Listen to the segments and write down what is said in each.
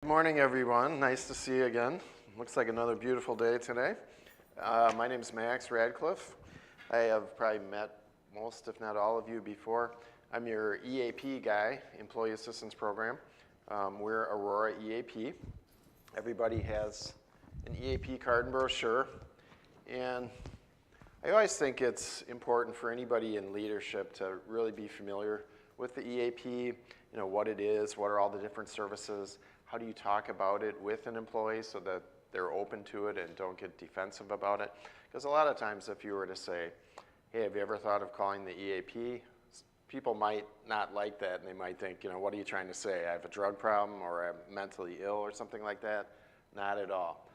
Good morning, everyone. Nice to see you again. Looks like another beautiful day today. My name is Max Radcliffe. I have probably met most, if not all of you before. I'm your EAP guy, Employee Assistance Program. We're Aurora EAP. Everybody has an EAP card and brochure. And I always think it's important for anybody in leadership to really be familiar with the EAP, what it is, what are all the different services, how do you talk about it with an employee so that they're open to it and don't get defensive about it. Because a lot of times if you were to say, hey, have you ever thought of calling the EAP? People might not like that and they might think, what are you trying to say? I have a drug problem or I'm mentally ill or something like that? Not at all.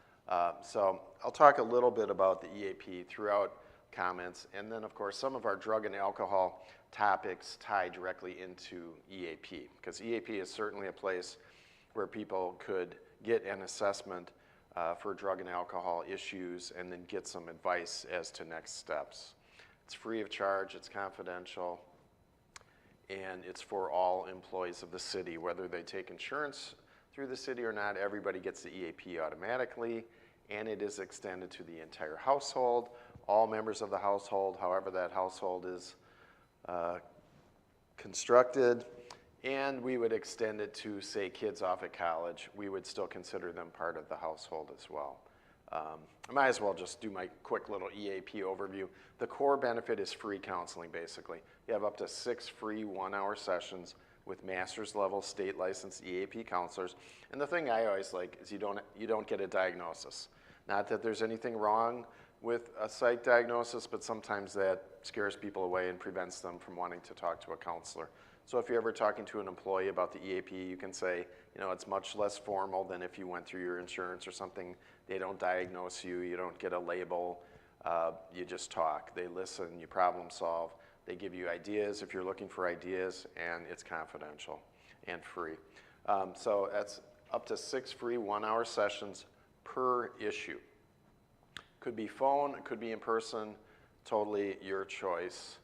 So I'll talk a little bit about the EAP throughout comments, and then of course some of our drug and alcohol topics tie directly into EAP, because EAP is certainly a place where people could get an assessment for drug and alcohol issues and then get some advice as to next steps. It's free of charge, it's confidential, and it's for all employees of the city. Whether they take insurance through the city or not, everybody gets the EAP automatically, and it is extended to the entire household, all members of the household, however that household is constructed, and we would extend it to, say, kids off at college. We would still consider them part of the household as well. I might as well just do my quick little EAP overview. The core benefit is free counseling, basically. You have up to 6 free 1-hour sessions with master's level state licensed EAP counselors. And the thing I always like is you don't get a diagnosis. Not that there's anything wrong with a psych diagnosis, but sometimes that scares people away and prevents them from wanting to talk to a counselor. So if you're ever talking to an employee about the EAP, you can say, it's much less formal than if you went through your insurance or something. They don't diagnose you, you don't get a label, you just talk. They listen, you problem solve. They give you ideas if you're looking for ideas, and it's confidential and free. So that's up to 6 free 1-hour sessions per issue. Could be phone, it could be in person, totally your choice.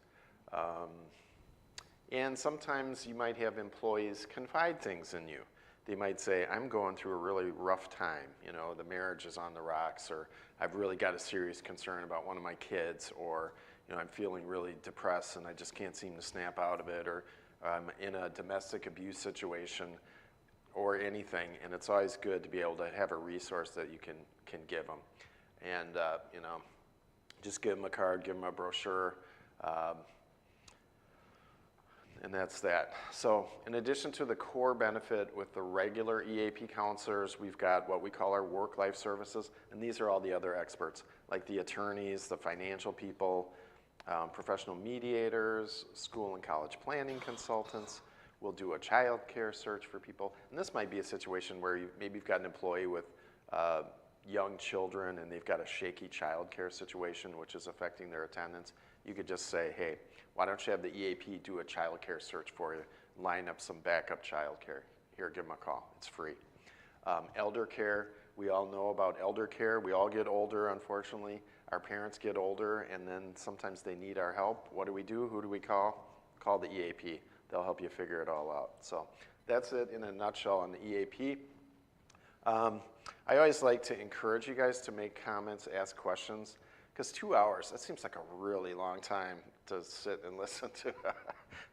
And sometimes you might have employees confide things in you. They might say, I'm going through a really rough time. The marriage is on the rocks, or I've really got a serious concern about one of my kids, or I'm feeling really depressed and I just can't seem to snap out of it, or I'm in a domestic abuse situation, or anything. And it's always good to be able to have a resource that you can give them. And just give them a card, give them a brochure, and that's that. So in addition to the core benefit with the regular EAP counselors, we've got what we call our work-life services, and these are all the other experts, like the attorneys, the financial people, professional mediators, school and college planning consultants. We'll do a child care search for people. And this might be a situation where maybe you've got an employee with young children and they've got a shaky child care situation which is affecting their attendance. You could just say, hey, why don't you have the EAP do a child care search for you, line up some backup child care. Here, give them a call, it's free. Elder care, we all know about elder care. We all get older, unfortunately. Our parents get older and then sometimes they need our help. What do we do? Who do we call? Call the EAP. They'll help you figure it all out. So that's it in a nutshell on the EAP. I always like to encourage you guys to make comments, ask questions, because 2 hours, that seems like a really long time to sit and listen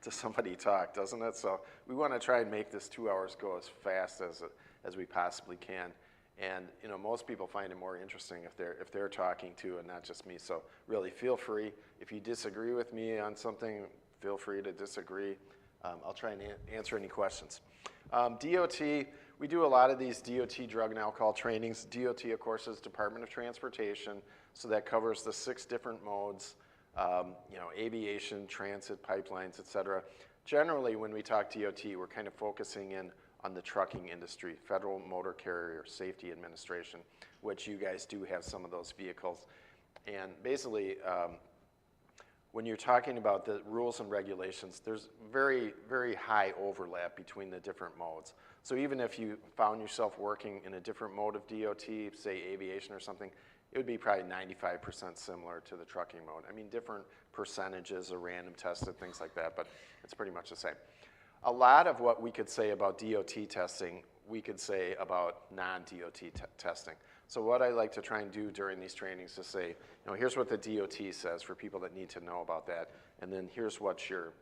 to somebody talk, doesn't it? So we want to try and make this 2 hours go as fast as we possibly can. And most people find it more interesting if they're talking too and not just me. So really feel free. If you disagree with me on something, feel free to disagree. I'll try and answer any questions. DOT, we do a lot of these DOT drug and alcohol trainings. DOT, of course, is Department of Transportation, so that covers the 6 different modes, aviation, transit, pipelines, et cetera. Generally, when we talk DOT, we're kind of focusing in on the trucking industry, Federal Motor Carrier Safety Administration, which you guys do have some of those vehicles. And basically, when you're talking about the rules and regulations, there's very, very high overlap between the different modes. So even if you found yourself working in a different mode of DOT, say aviation or something, it would be probably 95% similar to the trucking mode. I mean, different percentages are random tested, things like that, but it's pretty much the same. A lot of what we could say about DOT testing we could say about non-DOT testing. So what I like to try and do during these trainings is say, here's what the DOT says for people that need to know about that, and then here's what your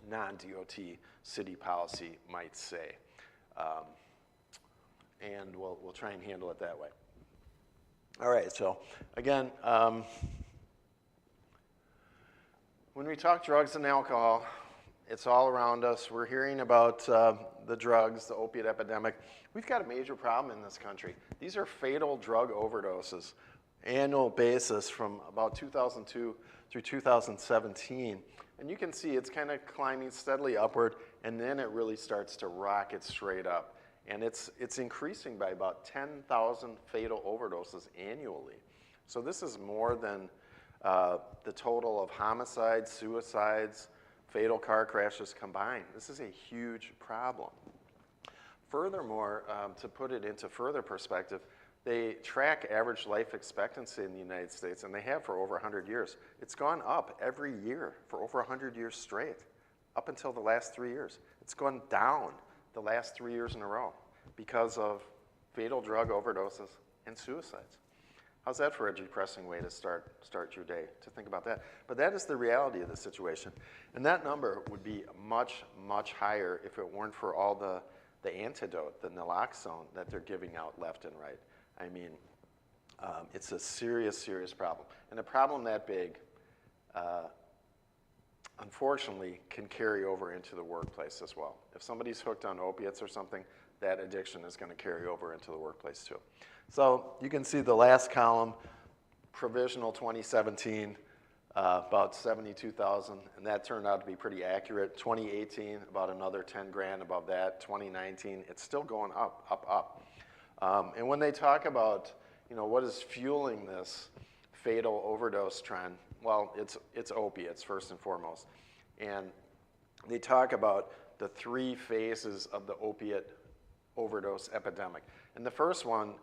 non-DOT city policy might say. And we'll try and handle it that way. All right, so again, when we talk drugs and alcohol, it's all around us. We're hearing about the drugs, the opiate epidemic. We've got a major problem in this country. These are fatal drug overdoses, annual basis from about 2002 through 2017. And you can see it's kind of climbing steadily upward, and then it really starts to rocket straight up. And it's increasing by about 10,000 fatal overdoses annually. So this is more than the total of homicides, suicides, fatal car crashes combined. This is a huge problem. Furthermore, to put it into further perspective, they track average life expectancy in the United States, and they have for over 100 years. It's gone up every year for over 100 years straight, up until the last 3 years. It's gone down the last 3 years in a row because of fatal drug overdoses and suicides. How's that for a depressing way to start your day, to think about that? But that is the reality of the situation. And that number would be much, much higher if it weren't for all the antidote, the naloxone that they're giving out left and right. I mean, it's a serious, serious problem. And a problem that big, unfortunately, can carry over into the workplace as well. If somebody's hooked on opiates or something, that addiction is going to carry over into the workplace too. So you can see the last column, provisional 2017, about 72,000, and that turned out to be pretty accurate. 2018, about another 10 grand above that. 2019, it's still going up, up, up. And when they talk about, what is fueling this fatal overdose trend, well, it's opiates first and foremost. And they talk about the 3 phases of the opiate overdose epidemic. And the first one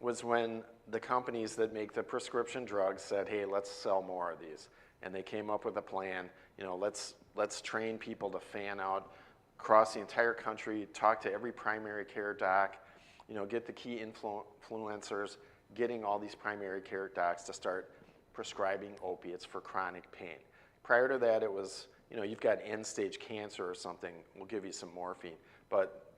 was when the companies that make the prescription drugs said, hey, let's sell more of these. And they came up with a plan, let's train people to fan out across the entire country, talk to every primary care doc, get the key influencers, getting all these primary care docs to start prescribing opiates for chronic pain. Prior to that, it was, you've got end-stage cancer or something, we'll give you some morphine. But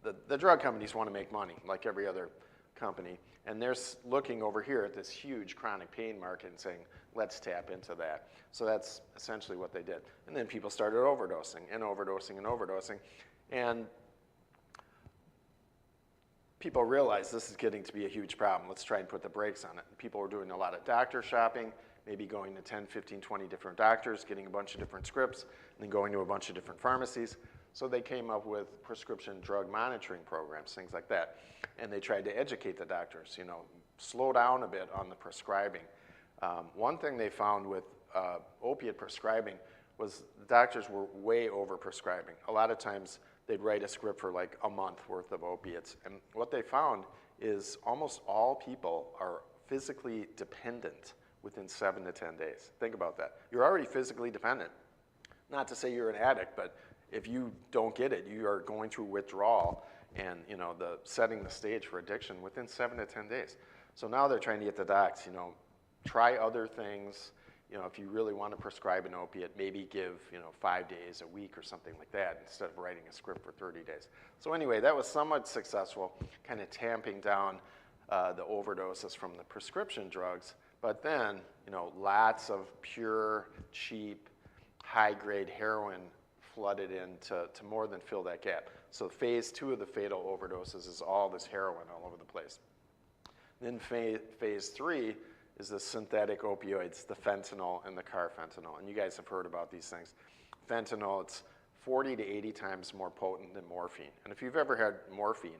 the drug companies want to make money, like every other company, and they're looking over here at this huge chronic pain market and saying, let's tap into that. So that's essentially what they did. And then people started overdosing and overdosing and overdosing, and people realized this is getting to be a huge problem. Let's try and put the brakes on it. And people were doing a lot of doctor shopping, maybe going to 10, 15, 20 different doctors, getting a bunch of different scripts, and then going to a bunch of different pharmacies. So they came up with prescription drug monitoring programs, things like that. And they tried to educate the doctors, slow down a bit on the prescribing. One thing they found with opiate prescribing was the doctors were way over prescribing. A lot of times they'd write a script for like a month worth of opiates. And what they found is almost all people are physically dependent within 7 to 10 days. Think about that. You're already physically dependent. Not to say you're an addict, but if you don't get it, you are going through withdrawal and setting the stage for addiction within 7 to 10 days. So now they're trying to get the docs, try other things. If you really want to prescribe an opiate, maybe give 5 days, a week or something like that instead of writing a script for 30 days. So anyway, that was somewhat successful, kind of tamping down the overdoses from the prescription drugs. But then, lots of pure, cheap, high-grade heroin flooded in to more than fill that gap. So phase 2 of the fatal overdoses is all this heroin all over the place. Then phase 3 is the synthetic opioids, the fentanyl and the carfentanil. And you guys have heard about these things. Fentanyl, it's 40 to 80 times more potent than morphine. And if you've ever had morphine,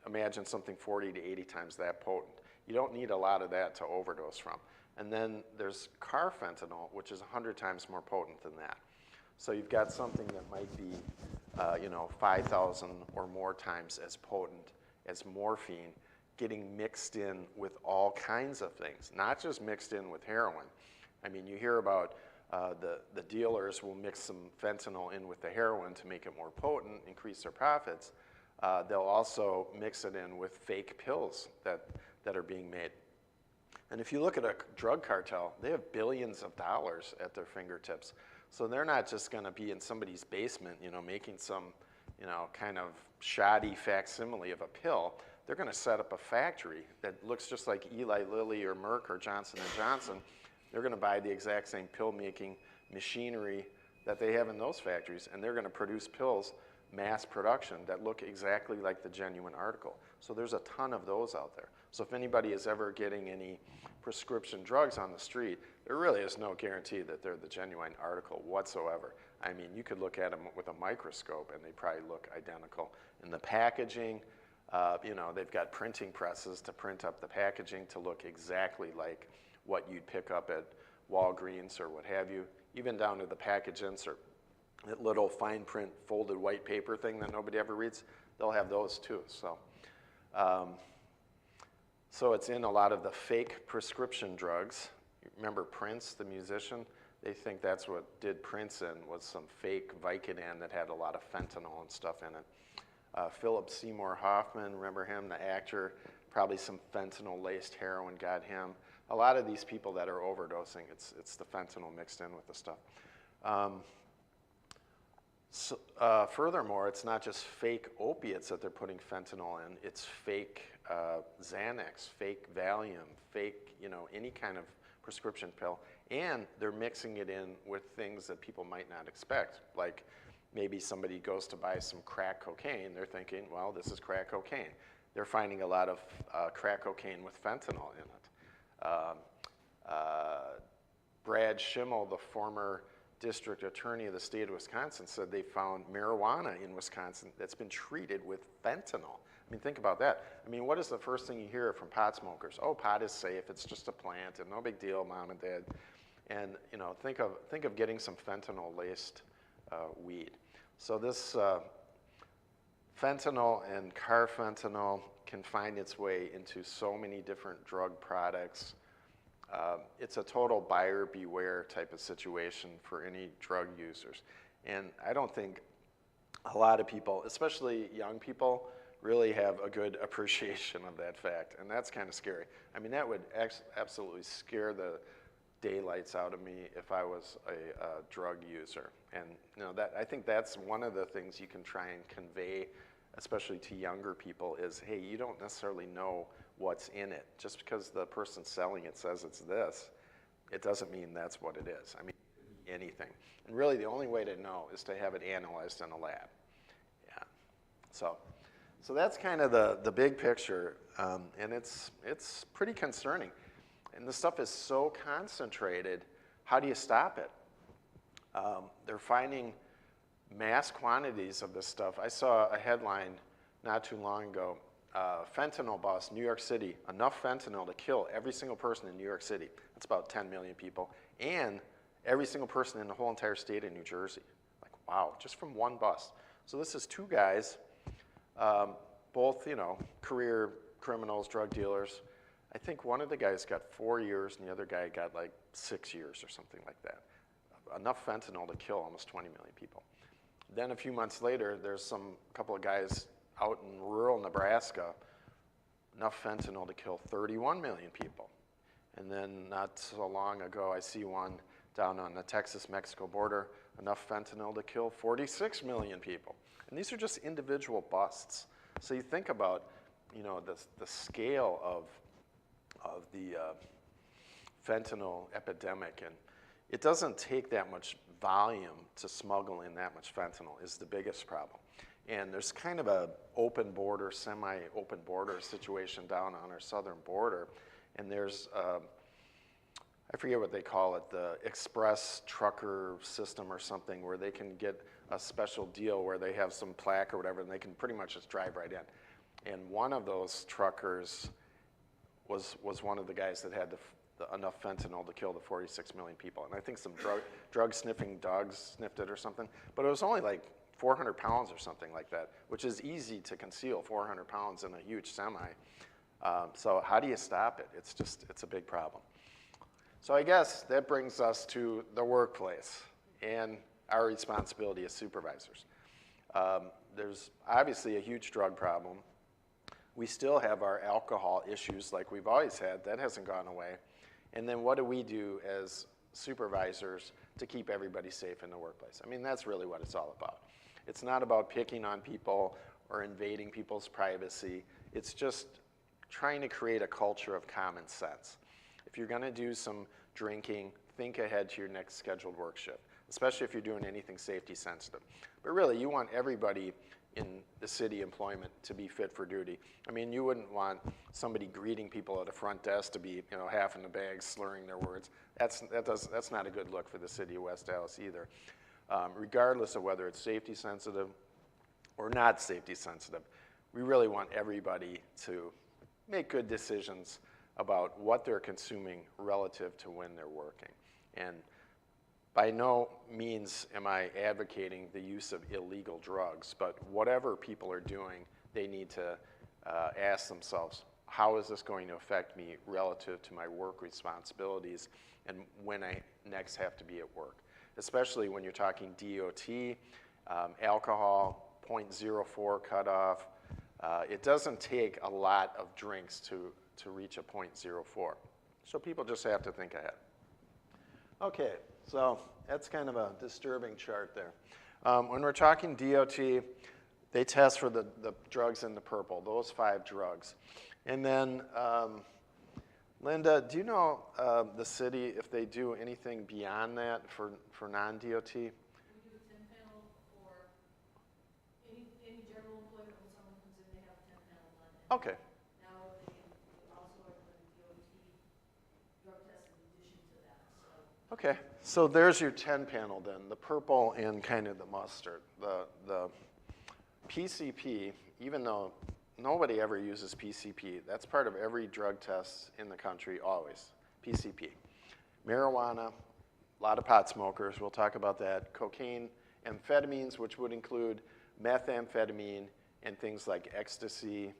imagine something 40 to 80 times that potent. You don't need a lot of that to overdose from. And then there's carfentanil, which is 100 times more potent than that. So you've got something that might be, 5,000 or more times as potent as morphine, getting mixed in with all kinds of things, not just mixed in with heroin. I mean, you hear about the dealers will mix some fentanyl in with the heroin to make it more potent, increase their profits. they'll also mix it in with fake pills that are being made. And if you look at a drug cartel, they have billions of dollars at their fingertips. So they're not just going to be in somebody's basement, making some, kind of shoddy facsimile of a pill. They're going to set up a factory that looks just like Eli Lilly or Merck or Johnson & Johnson. They're going to buy the exact same pill-making machinery that they have in those factories, and they're going to produce pills, mass production, that look exactly like the genuine article. So there's a ton of those out there. So if anybody is ever getting any prescription drugs on the street, there really is no guarantee that they're the genuine article whatsoever. I mean, you could look at them with a microscope and they probably look identical. In the packaging, they've got printing presses to print up the packaging to look exactly like what you'd pick up at Walgreens or what have you, even down to the package insert. That little fine print folded white paper thing that nobody ever reads, they'll have those too. So it's in a lot of the fake prescription drugs. Remember Prince, the musician? They think that's what did Prince in, was some fake Vicodin that had a lot of fentanyl and stuff in it. Philip Seymour Hoffman, remember him, the actor? Probably some fentanyl-laced heroin got him. A lot of these people that are overdosing, it's the fentanyl mixed in with the stuff. Furthermore, it's not just fake opiates that they're putting fentanyl in, it's fake Xanax, fake Valium, fake, any kind of prescription pill, and they're mixing it in with things that people might not expect, like maybe somebody goes to buy some crack cocaine, they're thinking, well, this is crack cocaine. They're finding a lot of crack cocaine with fentanyl in it. Brad Schimmel, the former district attorney of the state of Wisconsin, said they found marijuana in Wisconsin that's been treated with fentanyl. I mean, think about that. I mean, what is the first thing you hear from pot smokers? Oh, pot is safe, it's just a plant, and no big deal, mom and dad. And think of getting some fentanyl-laced weed. So this fentanyl and carfentanil can find its way into so many different drug products. It's a total buyer beware type of situation for any drug users. And I don't think a lot of people, especially young people, really have a good appreciation of that fact. And that's kind of scary. I mean, that would absolutely scare the daylights out of me if I was a drug user. And I think that's one of the things you can try and convey, especially to younger people, is, hey, you don't necessarily know what's in it. Just because the person selling it says it's this, it doesn't mean that's what it is. I mean, anything. And really the only way to know is to have it analyzed in a lab. Yeah. So that's kind of the big picture, and it's pretty concerning. And the stuff is so concentrated, how do you stop it? They're finding mass quantities of this stuff. I saw a headline not too long ago, fentanyl bust, New York City, enough fentanyl to kill every single person in New York City. That's about 10 million people. And every single person in the whole entire state of New Jersey. Like, wow, just from one bust. So this is two guys, both, career criminals, drug dealers. I think one of the guys got 4 years and the other guy got like 6 years or something like that. Enough fentanyl to kill almost 20 million people. Then a few months later, there's a couple of guys out in rural Nebraska, enough fentanyl to kill 31 million people. And then not so long ago, I see one down on the Texas-Mexico border, enough fentanyl to kill 46 million people. And these are just individual busts. So you think about, the scale of the fentanyl epidemic, and it doesn't take that much volume to smuggle in that much fentanyl is the biggest problem. And there's kind of a open border, semi-open border situation down on our southern border. And there's, I forget what they call it, the express trucker system or something, where they can get a special deal where they have some plaque or whatever, and they can pretty much just drive right in. And one of those truckers was one of the guys that had enough fentanyl to kill the 46 million people. And I think some drug-sniffing dogs sniffed it or something. But it was only like 400 pounds or something like that, which is easy to conceal, 400 pounds in a huge semi. So how do you stop it? It's a big problem. So I guess that brings us to the workplace and our responsibility as supervisors. There's obviously a huge drug problem. We still have our alcohol issues like we've always had. That hasn't gone away. And then what do we do as supervisors to keep everybody safe in the workplace? I mean, that's really what it's all about. It's not about picking on people or invading people's privacy. It's just trying to create a culture of common sense. If you're going to do some drinking, think ahead to your next scheduled work shift, especially if you're doing anything safety sensitive. But really, you want everybody in the city employment to be fit for duty. I mean, you wouldn't want somebody greeting people at a front desk to be, half in the bag, slurring their words. That's not a good look for the city of West Dallas either. Regardless of whether it's safety sensitive or not safety sensitive, we really want everybody to make good decisions about what they're consuming relative to when they're working. And by no means am I advocating the use of illegal drugs, but whatever people are doing, they need to ask themselves, how is this going to affect me relative to my work responsibilities and when I next have to be at work? Especially when you're talking DOT, alcohol, 0.04 cutoff. It doesn't take a lot of drinks to reach a 0.04. So people just have to think ahead. Okay, so that's kind of a disturbing chart there. When we're talking DOT, they test for the drugs in the purple, those 5 drugs. And then, Linda, do you know the city, if they do anything beyond that for non-DOT? We do a 10-panel for any general employment. When someone comes in, they have a 10-panel done. Okay. Now they also are doing DOT drug tests in addition to that. So. Okay, so there's your 10-panel then, the purple and kind of the mustard. The PCP, even though nobody ever uses PCP, that's part of every drug test in the country, always, PCP. Marijuana, a lot of pot smokers, we'll talk about that. Cocaine, amphetamines, which would include methamphetamine and things like ecstasy,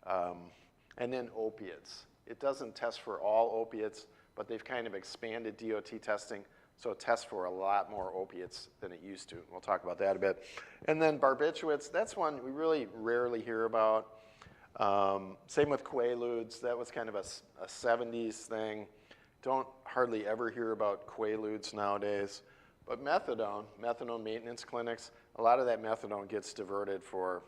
and then opiates. It doesn't test for all opiates, but they've kind of expanded DOT testing, so it tests for a lot more opiates than it used to. We'll talk about that a bit. And then barbiturates, that's one we really rarely hear about. Same with Quaaludes, that was kind of a 70s thing. Don't hardly ever hear about Quaaludes nowadays. But methadone maintenance clinics, a lot of that methadone gets diverted for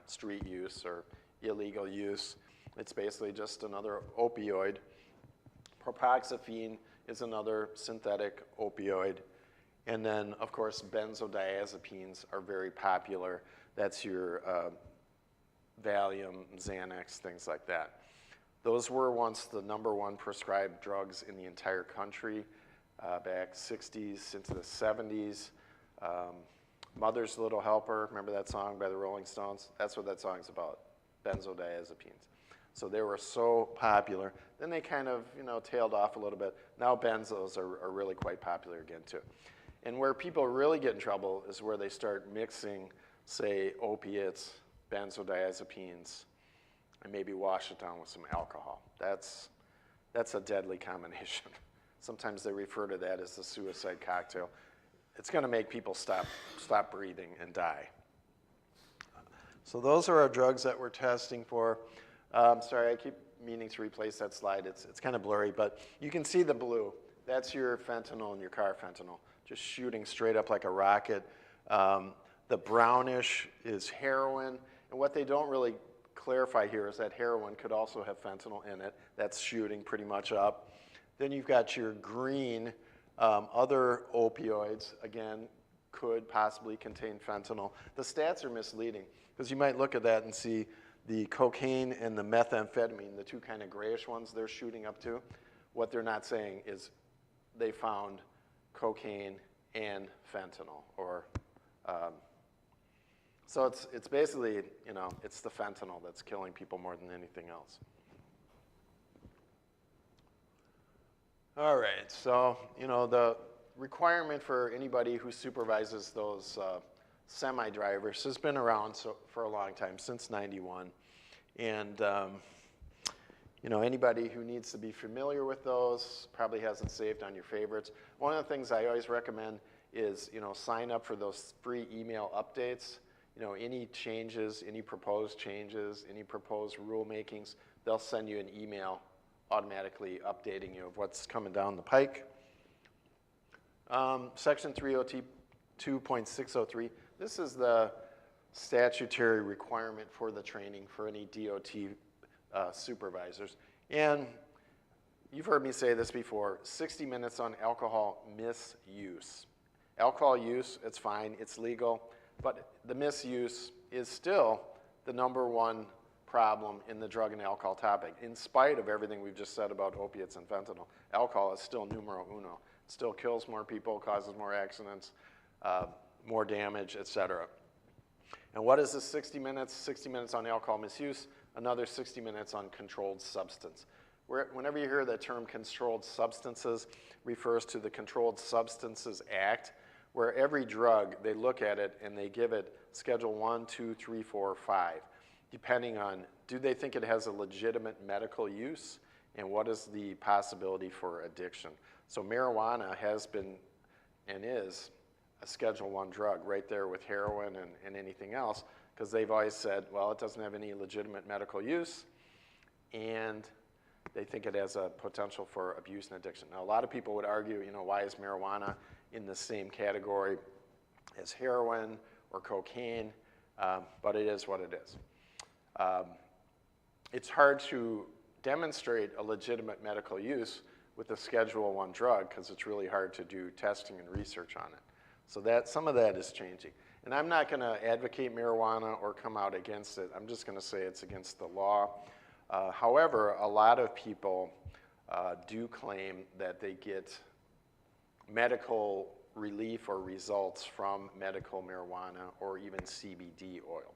street use or illegal use. It's basically just another opioid. Propoxyphene is another synthetic opioid. And then, of course, benzodiazepines are very popular. That's your Valium, Xanax, things like that. Those were once the #1 prescribed drugs in the entire country, back 60s into the 70s. Mother's Little Helper, remember that song by the Rolling Stones? That's what that song's about, benzodiazepines. So they were so popular. Then they kind of, tailed off a little bit. Now benzos are really quite popular again too. And where people really get in trouble is where they start mixing, say, opiates, benzodiazepines, and maybe wash it down with some alcohol. That's a deadly combination. Sometimes they refer to that as the suicide cocktail. It's going to make people stop breathing and die. So those are our drugs that we're testing for. Sorry, I keep meaning to replace that slide. It's kind of blurry, but you can see the blue. That's your fentanyl and your carfentanil, just shooting straight up like a rocket. The brownish is heroin, and what they don't really clarify here is that heroin could also have fentanyl in it. That's shooting pretty much up. Then you've got your green, other opioids, again, could possibly contain fentanyl. The stats are misleading, because you might look at that and see the cocaine and the methamphetamine, the two kind of grayish ones they're shooting up to. What they're not saying is they found cocaine and fentanyl, or so it's basically, it's the fentanyl that's killing people more than anything else. All right, so, the requirement for anybody who supervises those semi-drivers has been around for a long time, since '91. And, anybody who needs to be familiar with those probably has it saved on your favorites. One of the things I always recommend is, sign up for those free email updates. any changes, any proposed changes, any proposed rulemakings, they'll send you an email automatically updating you of what's coming down the pike. Section 302.603, this is the statutory requirement for the training for any DOT supervisors. And you've heard me say this before, 60 minutes on alcohol misuse. Alcohol use, it's fine, it's legal, but the misuse is still the #1 problem in the drug and alcohol topic. In spite of everything we've just said about opiates and fentanyl, alcohol is still numero uno. It still kills more people, causes more accidents, more damage, et cetera. And what is this 60 minutes? 60 minutes on alcohol misuse, another 60 minutes on controlled substance. Whenever you hear the term controlled substances, refers to the Controlled Substances Act, where every drug, they look at it and they give it Schedule 1, 2, 3, 4, 5, depending on, do they think it has a legitimate medical use, and what is the possibility for addiction? So marijuana has been and is a Schedule 1 drug right there with heroin and anything else, because they've always said, well, it doesn't have any legitimate medical use, and they think it has a potential for abuse and addiction. Now, a lot of people would argue, why is marijuana in the same category as heroin or cocaine? But it is what it is. It's hard to demonstrate a legitimate medical use with a Schedule 1 drug because it's really hard to do testing and research on it. So some of that is changing. And I'm not going to advocate marijuana or come out against it. I'm just going to say it's against the law. However, a lot of people do claim that they get medical relief or results from medical marijuana or even CBD oil.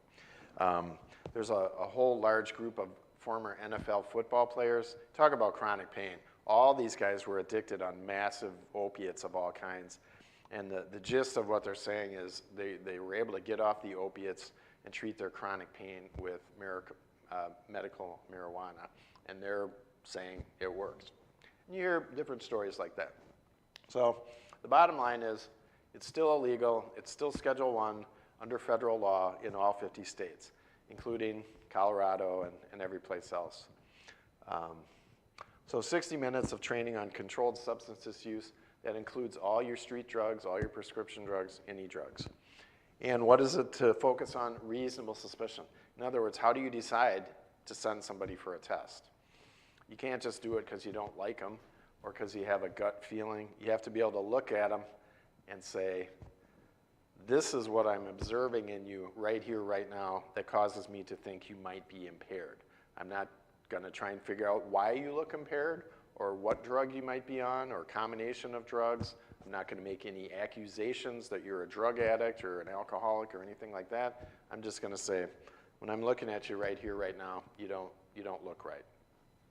There's a whole large group of former NFL football players. Talk about chronic pain. All these guys were addicted on massive opiates of all kinds. And the gist of what they're saying is they were able to get off the opiates and treat their chronic pain with medical marijuana. And they're saying it works. And you hear different stories like that. So the bottom line is it's still illegal. It's still Schedule 1 under federal law in all 50 states, including Colorado and every place else. So 60 minutes of training on controlled substances use. That includes all your street drugs, all your prescription drugs, any drugs. And what is it to focus on? Reasonable suspicion. In other words, how do you decide to send somebody for a test? You can't just do it because you don't like them or because you have a gut feeling. You have to be able to look at them and say, this is what I'm observing in you right here, right now, that causes me to think you might be impaired. I'm not going to try and figure out why you look impaired or what drug you might be on or combination of drugs. I'm not going to make any accusations that you're a drug addict or an alcoholic or anything like that. I'm just going to say, when I'm looking at you right here, right now, you don't look right.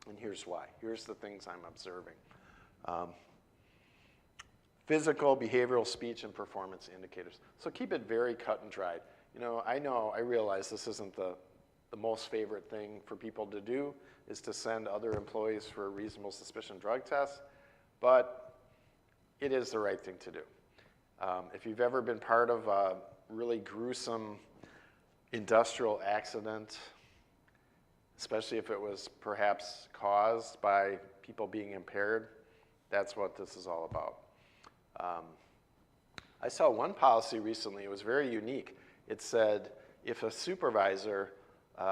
And here's why. Here's the things I'm observing. Physical, behavioral, speech, and performance indicators. So keep it very cut and dried. I realize this isn't the most favorite thing for people to do is to send other employees for a reasonable suspicion drug test, but it is the right thing to do. If you've ever been part of a really gruesome industrial accident, especially if it was perhaps caused by people being impaired, that's what this is all about. I saw one policy recently, it was very unique. It said if a supervisor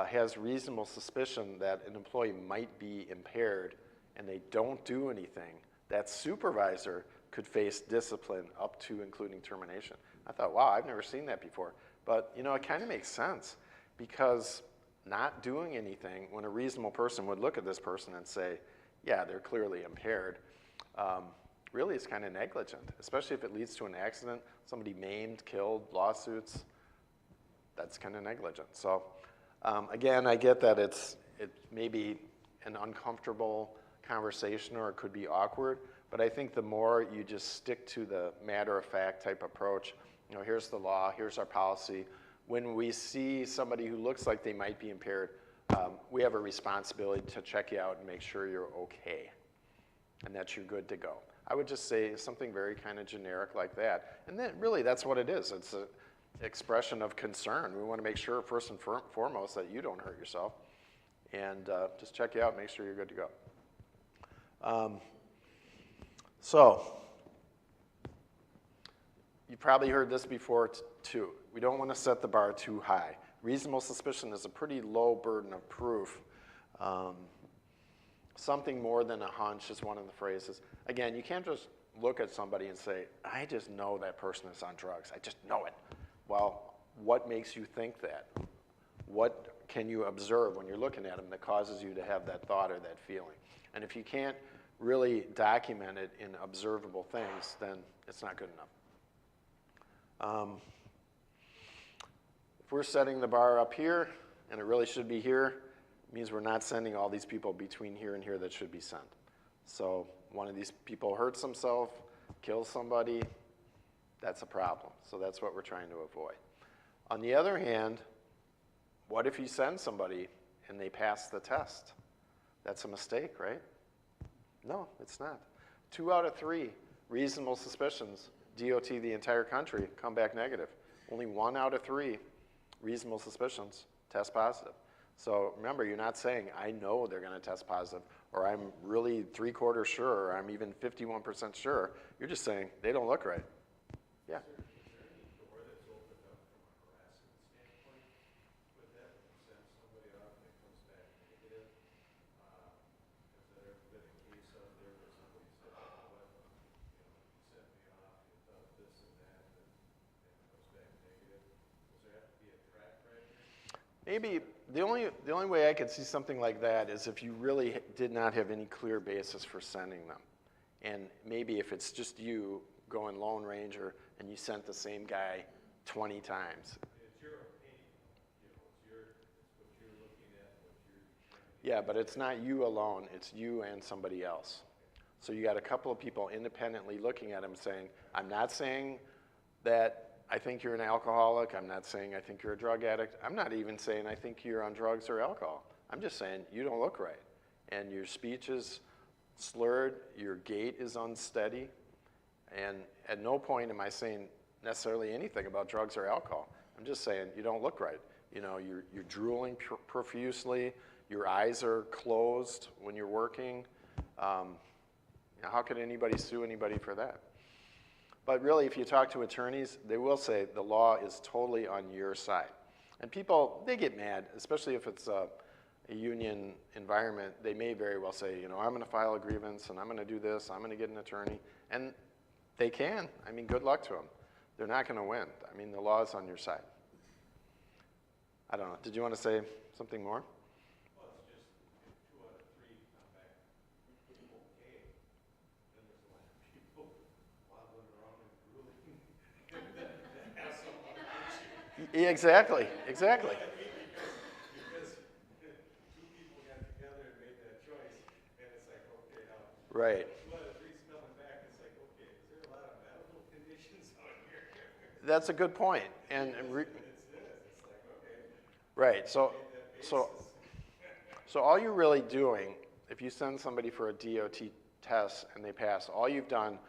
has reasonable suspicion that an employee might be impaired and they don't do anything, that supervisor could face discipline up to including termination. I thought, wow, I've never seen that before. But it kind of makes sense because not doing anything, when a reasonable person would look at this person and say, yeah, they're clearly impaired, really is kind of negligent, especially if it leads to an accident, somebody maimed, killed, lawsuits, that's kind of negligent. So again, I get that it may be an uncomfortable conversation or it could be awkward, but I think the more you just stick to the matter-of-fact type approach, here's the law, here's our policy. When we see somebody who looks like they might be impaired, we have a responsibility to check you out and make sure you're okay and that you're good to go. I would just say something very kind of generic like that. And then really that's what it is. expression of concern. We want to make sure first and foremost that you don't hurt yourself, and just check you out, make sure you're good to go. So you probably heard this before too. We don't want to set the bar too high. Reasonable suspicion is a pretty low burden of proof. Something more than a hunch is one of the phrases. Again, you can't just look at somebody and say, I just know that person is on drugs. I just know it. Well, what makes you think that? What can you observe when you're looking at them that causes you to have that thought or that feeling? And if you can't really document it in observable things, then it's not good enough. If we're setting the bar up here, and it really should be here, it means we're not sending all these people between here and here that should be sent. So one of these people hurts himself, kills somebody, that's a problem. So that's what we're trying to avoid. On the other hand, what if you send somebody and they pass the test? That's a mistake, right? No, it's not. 2 out of 3 reasonable suspicions, DOT the entire country, come back negative. Only 1 out of 3 reasonable suspicions test positive. So remember, you're not saying, I know they're going to test positive, or I'm really 3/4 sure, or I'm even 51% sure. You're just saying, they don't look right. Yeah. Is there any door that's opened up from a harassment standpoint with that? When you send somebody off and it comes back negative? Has there ever been a case out there where somebody said, oh, what, you sent me off, you thought this and that, and it comes back negative? Does there have to be a track right here? Maybe the only way I could see something like that is if you really did not have any clear basis for sending them. And maybe if it's just you going Lone Ranger and you sent the same guy 20 times. It's your opinion, it's what you're looking at, what you're... Yeah, but it's not you alone, it's you and somebody else. So you got a couple of people independently looking at him saying, I'm not saying that I think you're an alcoholic, I'm not saying I think you're a drug addict, I'm not even saying I think you're on drugs or alcohol. I'm just saying you don't look right. And your speech is slurred, your gait is unsteady, and at no point am I saying necessarily anything about drugs or alcohol. I'm just saying you don't look right. You know, you're drooling profusely, your eyes are closed when you're working. How could anybody sue anybody for that? But really, if you talk to attorneys, they will say the law is totally on your side. And people, they get mad, especially if it's a union environment. They may very well say, you know, I'm going to file a grievance, and I'm going to do this, I'm going to get an attorney. And they can. I mean, good luck to them. They're not going to win. I mean, the law is on your side. I don't know. Did you want to say something more? Well, it's just if 2 out of 3 come back okay, then there's a lot of people wobbling around and drooling that have some other issue. Exactly, exactly. Because 2 people got together and made that choice, and it's like, okay, now Right. 2 out of 3's coming back, it's like, okay, is there a lot of medical conditions out here? That's a good point. And It's like, okay. right. So all you're really doing, if you send somebody for a DOT test and they pass, all you've done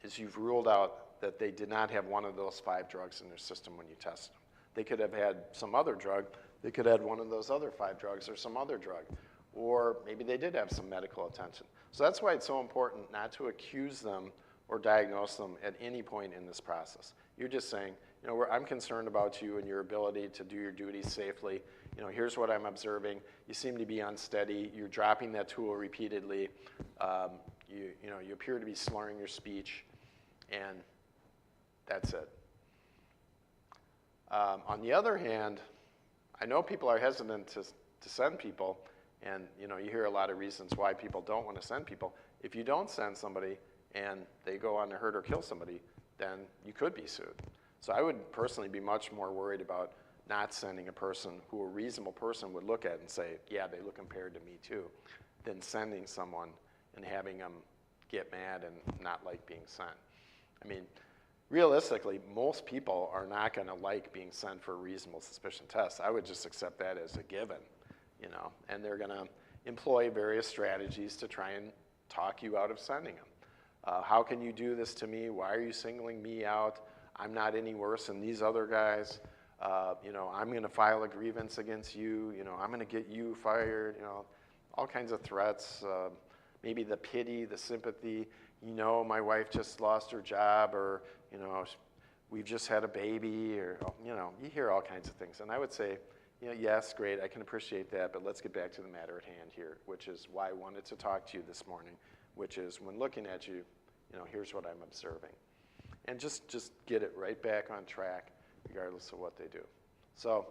is you've ruled out that they did not have one of those 5 drugs in their system when you tested them. They could have had some other drug. They could have had one of those other 5 drugs or some other drug. Or maybe they did have some medical attention. So that's why it's so important not to accuse them or diagnose them at any point in this process. You're just saying, you know, I'm concerned about you and your ability to do your duties safely. You know, here's what I'm observing. You seem to be unsteady. You're dropping that tool repeatedly. You appear to be slurring your speech, and that's it. On the other hand, I know people are hesitant to send people, and you know, you hear a lot of reasons why people don't want to send people. If you don't send somebody and they go on to hurt or kill somebody, then you could be sued. So I would personally be much more worried about not sending a person who a reasonable person would look at and say, yeah, they look impaired to me too, than sending someone and having them get mad and not like being sent. I mean, realistically, most people are not going to like being sent for a reasonable suspicion test. I would just accept that as a given, you know, and they're going to employ various strategies to try and talk you out of sending them. How can you do this to me? Why are you singling me out? I'm not any worse than these other guys. You know, I'm going to file a grievance against you. You know, I'm going to get you fired. You know, all kinds of threats. Maybe the pity, the sympathy. You know, my wife just lost her job, or, you know, we've just had a baby, or, you know, you hear all kinds of things. And I would say, you know, yes, great, I can appreciate that, but let's get back to the matter at hand here, which is why I wanted to talk to you this morning, which is when looking at you, you know, here's what I'm observing. And just get it right back on track, regardless of what they do. So,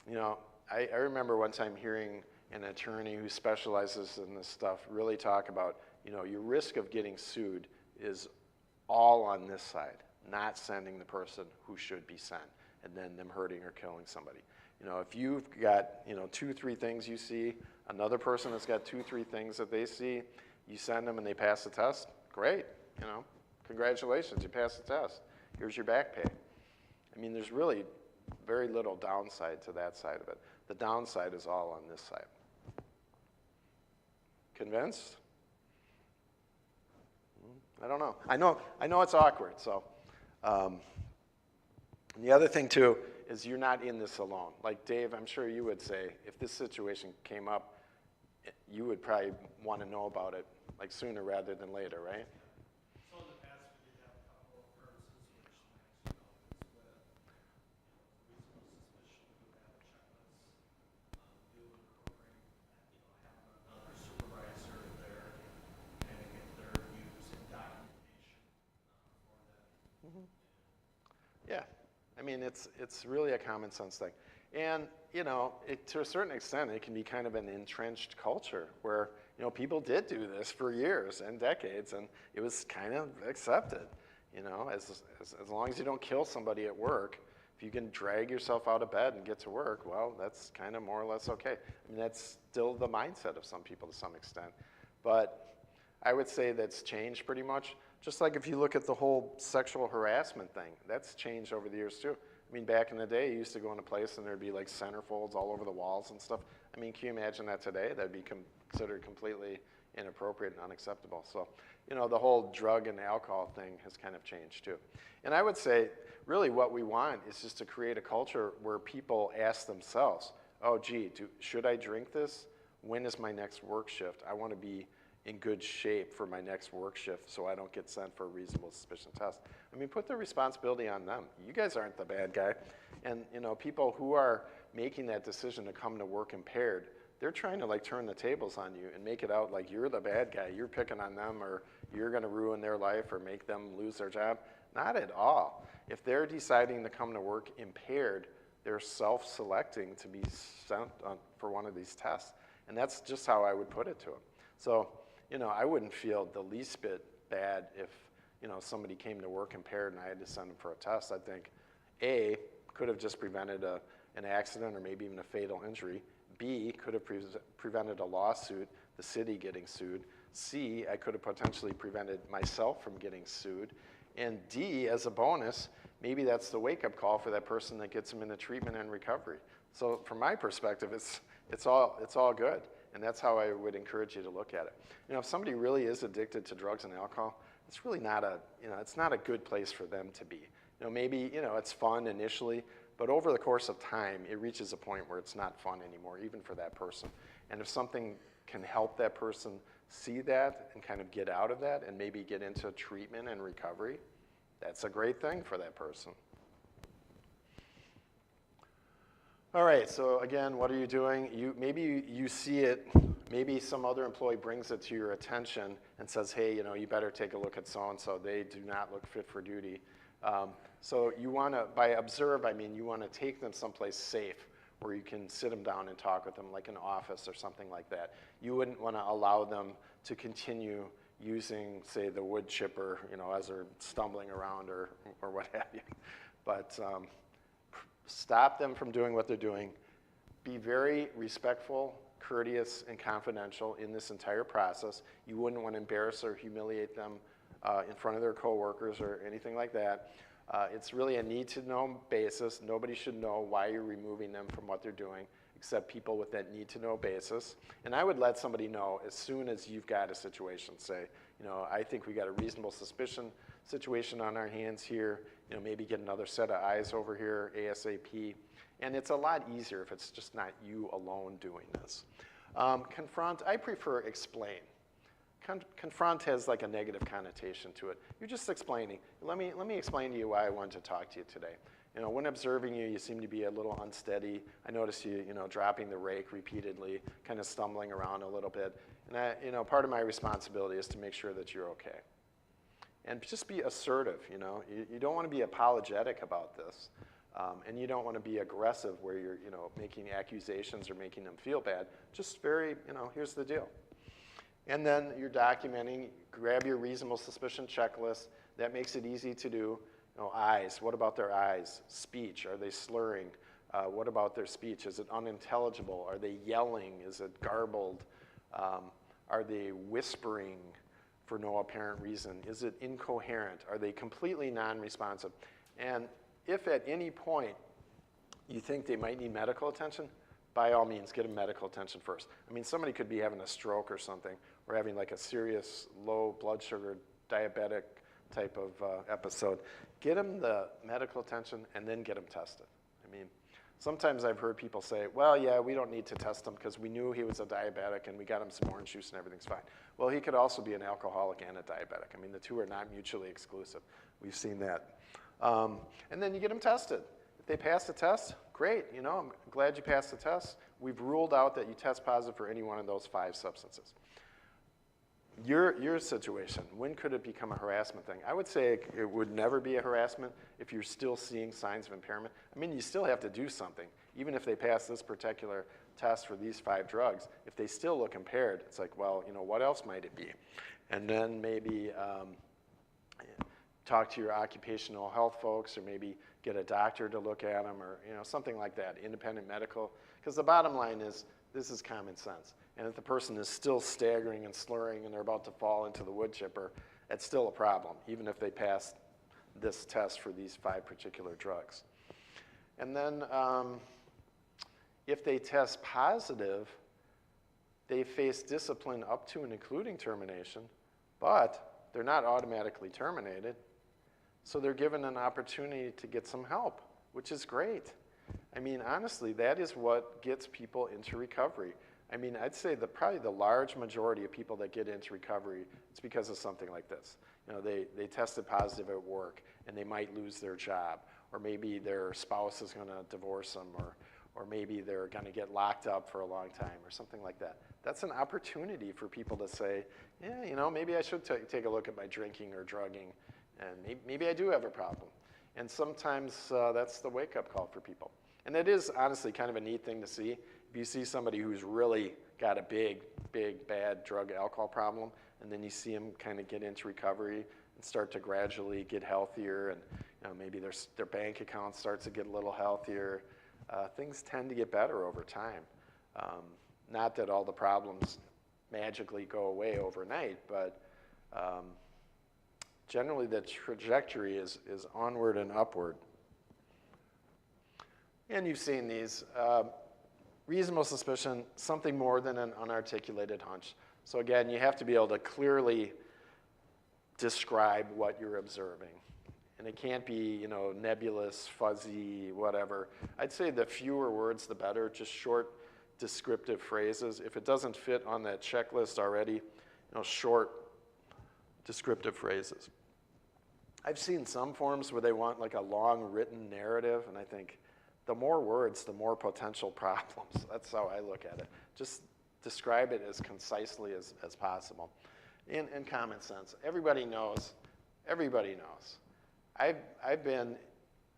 you know, I remember one time hearing an attorney who specializes in this stuff really talk about, you know, your risk of getting sued is all on this side, not sending the person who should be sent, and then them hurting or killing somebody. You know, if you've got, you know, 2, 3 things you see, another person has got 2, 3 things that they see, you send them and they pass the test, great, you know, congratulations, you passed the test. Here's your back pay. I mean, there's really very little downside to that side of it. The downside is all on this side. Convinced? I don't know. I know it's awkward. So, and the other thing too is you're not in this alone. Like Dave, I'm sure you would say if this situation came up, you would probably want to know about it like sooner rather than later, right? So in the past, we did have a couple of occurrences which the next is with, reasonable suspicion, we would have a checklist, do incorporate, have another supervisor there, and get their views and documentation for that. Mm-hmm. Yeah, I mean, it's really a common sense thing. And, you know, to a certain extent, it can be kind of an entrenched culture where, you know, people did do this for years and decades, and it was kind of accepted, you know, as long as you don't kill somebody at work. If you can drag yourself out of bed and get to work, well, that's kind of more or less okay. I mean, that's still the mindset of some people to some extent. But I would say that's changed pretty much. Just like if you look at the whole sexual harassment thing, that's changed over the years too. I mean, back in the day, you used to go in a place and there'd be like centerfolds all over the walls and stuff. I mean, can you imagine that today? That'd be considered completely inappropriate and unacceptable. So, you know, the whole drug and alcohol thing has kind of changed too. And I would say, really what we want is just to create a culture where people ask themselves, oh, gee, should I drink this? When is my next work shift? I want to be in good shape for my next work shift so I don't get sent for a reasonable suspicion test. I mean, put the responsibility on them. You guys aren't the bad guy. And, you know, people who are making that decision to come to work impaired, they're trying to like turn the tables on you and make it out like you're the bad guy. You're picking on them, or you're going to ruin their life or make them lose their job. Not at all. If they're deciding to come to work impaired, they're self-selecting to be sent for one of these tests. And that's just how I would put it to them. So, you know, I wouldn't feel the least bit bad if, you know, somebody came to work impaired and I had to send them for a test. I think, A, could have just prevented an accident or maybe even a fatal injury. B, could have prevented a lawsuit, the city getting sued. C, I could have potentially prevented myself from getting sued. And D, as a bonus, maybe that's the wake-up call for that person that gets them into treatment and recovery. So from my perspective, it's all good. And that's how I would encourage you to look at it. You know, if somebody really is addicted to drugs and alcohol, it's really not it's not a good place for them to be. You know, maybe, you know, it's fun initially, but over the course of time, it reaches a point where it's not fun anymore, even for that person. And if something can help that person see that and kind of get out of that and maybe get into treatment and recovery, that's a great thing for that person. All right, so again, what are you doing? Maybe you see it, maybe some other employee brings it to your attention and says, hey, you know, you better take a look at so-and-so. They do not look fit for duty. So you want to, by observe, I mean you want to take them someplace safe where you can sit them down and talk with them, like an office or something like that. You wouldn't want to allow them to continue using, say, the wood chipper, you know, as they're stumbling around or what have you. But stop them from doing what they're doing. Be very respectful, courteous, and confidential in this entire process. You wouldn't want to embarrass or humiliate them in front of their coworkers or anything like that. It's really a need-to-know basis. Nobody should know why you're removing them from what they're doing, except people with that need-to-know basis. And I would let somebody know as soon as you've got a situation. Say, you know, I think we got a reasonable suspicion situation on our hands here. maybe get another set of eyes over here ASAP. And it's a lot easier if it's just not you alone doing this. Confront, I prefer explain. Confront has like a negative connotation to it. You're just explaining. Let me explain to you why I wanted to talk to you today. When observing you, you seem to be a little unsteady. I notice you, dropping the rake repeatedly, kind of stumbling around a little bit. And part of my responsibility is to make sure that you're okay. And just be assertive, You don't want to be apologetic about this. And you don't want to be aggressive where you're, making accusations or making them feel bad. Just very, here's the deal. And then you're documenting, grab your reasonable suspicion checklist. That makes it easy to do. Eyes, what about their eyes? Speech, are they slurring? What about their speech? Is it unintelligible? Are they yelling? Is it garbled? Are they whispering for no apparent reason? Is it incoherent? Are they completely non-responsive? And if at any point you think they might need medical attention, by all means, get them medical attention first. I mean, somebody could be having a stroke or something, or having like a serious low blood sugar, diabetic type of episode. Get them the medical attention and then get them tested. I mean, sometimes I've heard people say, well, yeah, we don't need to test him because we knew he was a diabetic and we got him some orange juice and everything's fine. Well, he could also be an alcoholic and a diabetic. I mean, the two are not mutually exclusive. We've seen that. And then you get them tested. If they pass the test, great. I'm glad you passed the test. We've ruled out that you test positive for any one of those 5 substances. Your situation, when could it become a harassment thing? I would say it would never be a harassment if you're still seeing signs of impairment. I mean, you still have to do something. Even if they pass this particular test for these 5 drugs, if they still look impaired, it's like, well, what else might it be? And then maybe talk to your occupational health folks, or maybe get a doctor to look at them, or something like that, independent medical. Because the bottom line is, this is common sense. And if the person is still staggering and slurring and they're about to fall into the wood chipper, it's still a problem, even if they passed this test for these 5 particular drugs. And then if they test positive, they face discipline up to and including termination, but they're not automatically terminated. So they're given an opportunity to get some help, which is great. I mean, honestly, that is what gets people into recovery. I mean, I'd say that probably the large majority of people that get into recovery, it's because of something like this. They tested positive at work, and they might lose their job, or maybe their spouse is going to divorce them, or maybe they're going to get locked up for a long time, or something like that. That's an opportunity for people to say, yeah, maybe I should take a look at my drinking or drugging, and maybe I do have a problem. And sometimes that's the wake-up call for people. And it is honestly kind of a neat thing to see. If you see somebody who's really got a big, bad drug alcohol problem, and then you see them kind of get into recovery and start to gradually get healthier, and maybe their bank account starts to get a little healthier, things tend to get better over time. Not that all the problems magically go away overnight, but generally the trajectory is onward and upward. And you've seen these. Reasonable suspicion, something more than an unarticulated hunch. So again, you have to be able to clearly describe what you're observing. And it can't be, nebulous, fuzzy, whatever. I'd say the fewer words, the better, just short, descriptive phrases. If it doesn't fit on that checklist already, short, descriptive phrases. I've seen some forms where they want like a long written narrative, and I think, the more words, the more potential problems. That's how I look at it. Just describe it as concisely as possible. In common sense. Everybody knows. I've been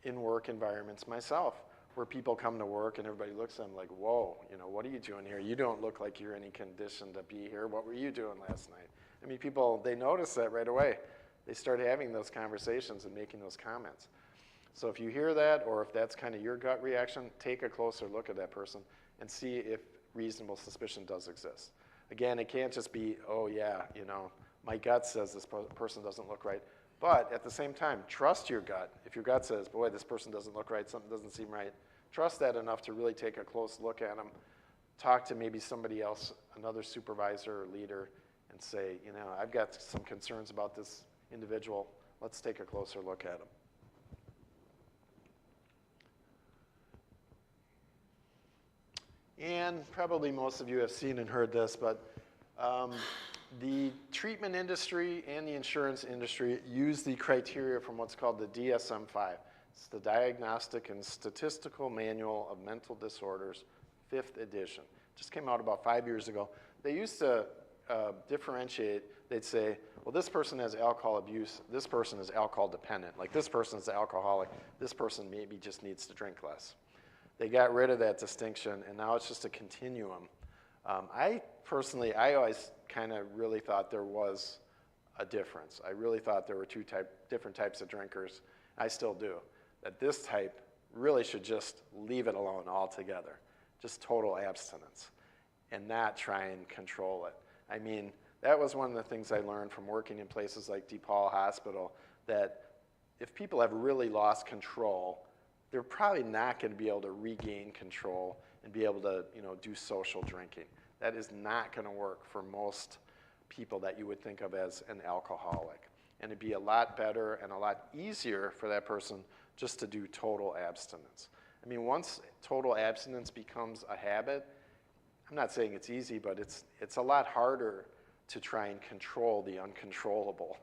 in work environments myself where people come to work and everybody looks at them like, whoa, what are you doing here? You don't look like you're in any condition to be here. What were you doing last night? I mean, people, they notice that right away. They start having those conversations and making those comments. So if you hear that, or if that's kind of your gut reaction, take a closer look at that person and see if reasonable suspicion does exist. Again, it can't just be, oh yeah, my gut says this person doesn't look right. But at the same time, trust your gut. If your gut says, boy, this person doesn't look right, something doesn't seem right, trust that enough to really take a close look at them, talk to maybe somebody else, another supervisor or leader, and say, I've got some concerns about this individual. Let's take a closer look at them. And probably most of you have seen and heard this, but the treatment industry and the insurance industry use the criteria from what's called the DSM-5. It's the Diagnostic and Statistical Manual of Mental Disorders, 5th edition. Just came out about 5 years ago. They used to differentiate. They'd say, well, this person has alcohol abuse, this person is alcohol dependent, like this person's alcoholic, this person maybe just needs to drink less. They got rid of that distinction, and now it's just a continuum. I personally, I always kind of really thought there was a difference. I really thought there were different types of drinkers. I still do. That this type really should just leave it alone altogether. Just total abstinence and not try and control it. I mean, that was one of the things I learned from working in places like DePaul Hospital, that if people have really lost control, they're probably not going to be able to regain control and be able to, do social drinking. That is not going to work for most people that you would think of as an alcoholic. And it'd be a lot better and a lot easier for that person just to do total abstinence. I mean, once total abstinence becomes a habit, I'm not saying it's easy, but it's a lot harder to try and control the uncontrollable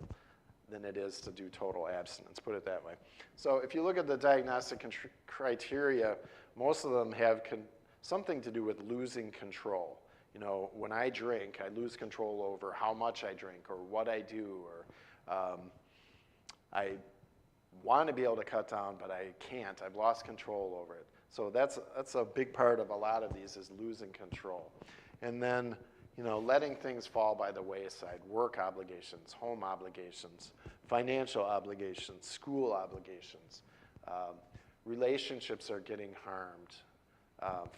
than it is to do total abstinence, put it that way. So if you look at the diagnostic criteria, most of them have something to do with losing control. When I drink, I lose control over how much I drink or what I do, or I want to be able to cut down, but I can't. I've lost control over it. So that's a big part of a lot of these, is losing control. And then, letting things fall by the wayside, work obligations, home obligations, financial obligations, school obligations, relationships are getting harmed,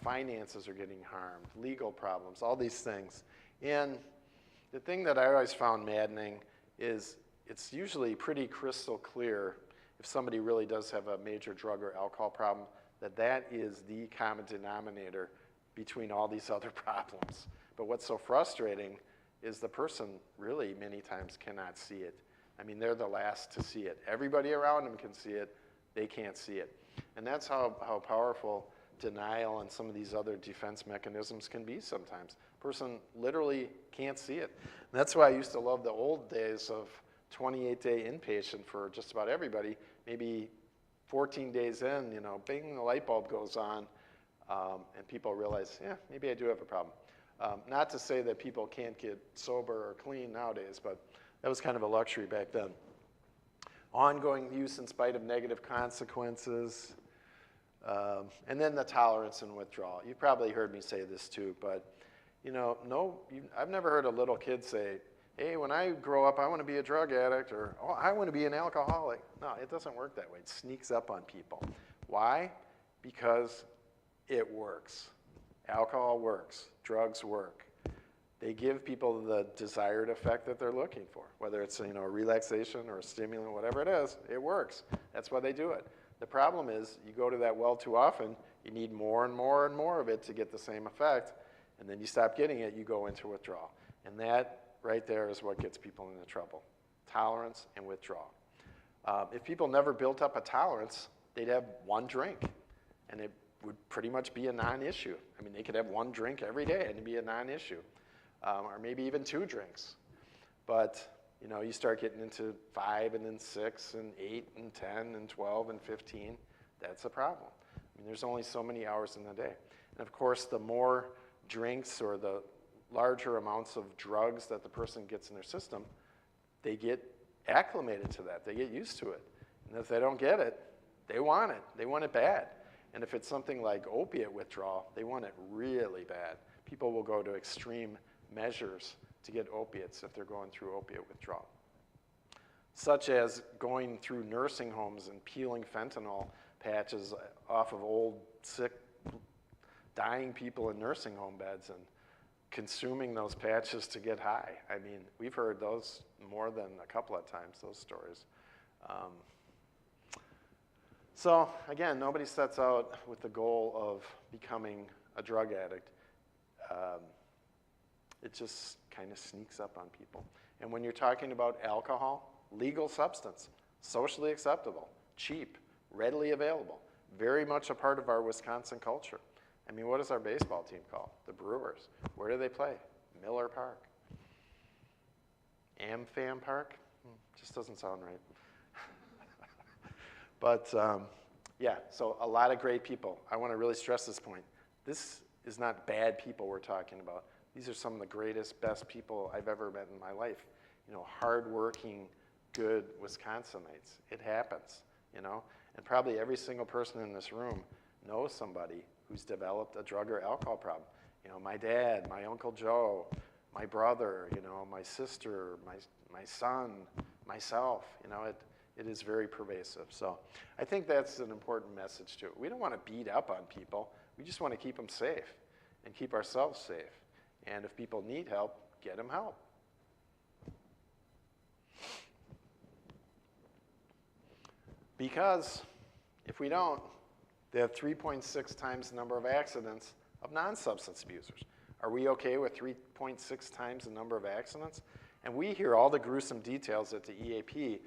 finances are getting harmed, legal problems, all these things. And the thing that I always found maddening is it's usually pretty crystal clear if somebody really does have a major drug or alcohol problem, that is the common denominator between all these other problems. But what's so frustrating is the person really many times cannot see it. I mean, they're the last to see it. Everybody around them can see it. They can't see it. And that's how powerful denial and some of these other defense mechanisms can be sometimes. Person literally can't see it. And that's why I used to love the old days of 28-day inpatient for just about everybody. Maybe 14 days in, bing, the light bulb goes on, and people realize, yeah, maybe I do have a problem. Not to say that people can't get sober or clean nowadays, but that was kind of a luxury back then. Ongoing use in spite of negative consequences, and then the tolerance and withdrawal. You've probably heard me say this too, but I've never heard a little kid say, hey, when I grow up, I want to be a drug addict, or oh, I want to be an alcoholic. No, it doesn't work that way. It sneaks up on people. Why? Because it works. Alcohol works. Drugs work. They give people the desired effect that they're looking for, whether it's a relaxation or a stimulant, whatever it is, it works. That's why they do it. The problem is you go to that well too often, you need more and more and more of it to get the same effect, and then you stop getting it, you go into withdrawal. And that right there is what gets people into trouble. Tolerance and withdrawal. If people never built up a tolerance, they'd have one drink, and it would pretty much be a non-issue. I mean, they could have one drink every day and it'd be a non-issue, or maybe even 2 drinks. But you start getting into 5 and then 6 and 8 and 10 and 12 and 15, that's a problem. I mean, there's only so many hours in the day. And of course, the more drinks or the larger amounts of drugs that the person gets in their system, they get acclimated to that. They get used to it. And if they don't get it, they want it. They want it bad. And if it's something like opiate withdrawal, they want it really bad. People will go to extreme measures to get opiates if they're going through opiate withdrawal, such as going through nursing homes and peeling fentanyl patches off of old, sick, dying people in nursing home beds and consuming those patches to get high. I mean, we've heard those more than a couple of times, those stories. So again, nobody sets out with the goal of becoming a drug addict. It just kind of sneaks up on people. And when you're talking about alcohol, legal substance, socially acceptable, cheap, readily available, very much a part of our Wisconsin culture. I mean, what is our baseball team called? The Brewers. Where do they play? Miller Park. AmFam Park? Just doesn't sound right. But yeah, so a lot of great people. I want to really stress this point. This is not bad people we're talking about. These are some of the greatest, best people I've ever met in my life. You know, hardworking, good Wisconsinites. It happens, you know? And probably every single person in this room knows somebody who's developed a drug or alcohol problem. You know, my dad, my Uncle Joe, my brother, you know, my sister, my son, myself, you know, it is very pervasive. So I think that's an important message too. We don't want to beat up on people. We just want to keep them safe and keep ourselves safe. And if people need help, get them help. Because if we don't, they have 3.6 times the number of accidents of non-substance abusers. Are we okay with 3.6 times the number of accidents? And we hear all the gruesome details at the EAP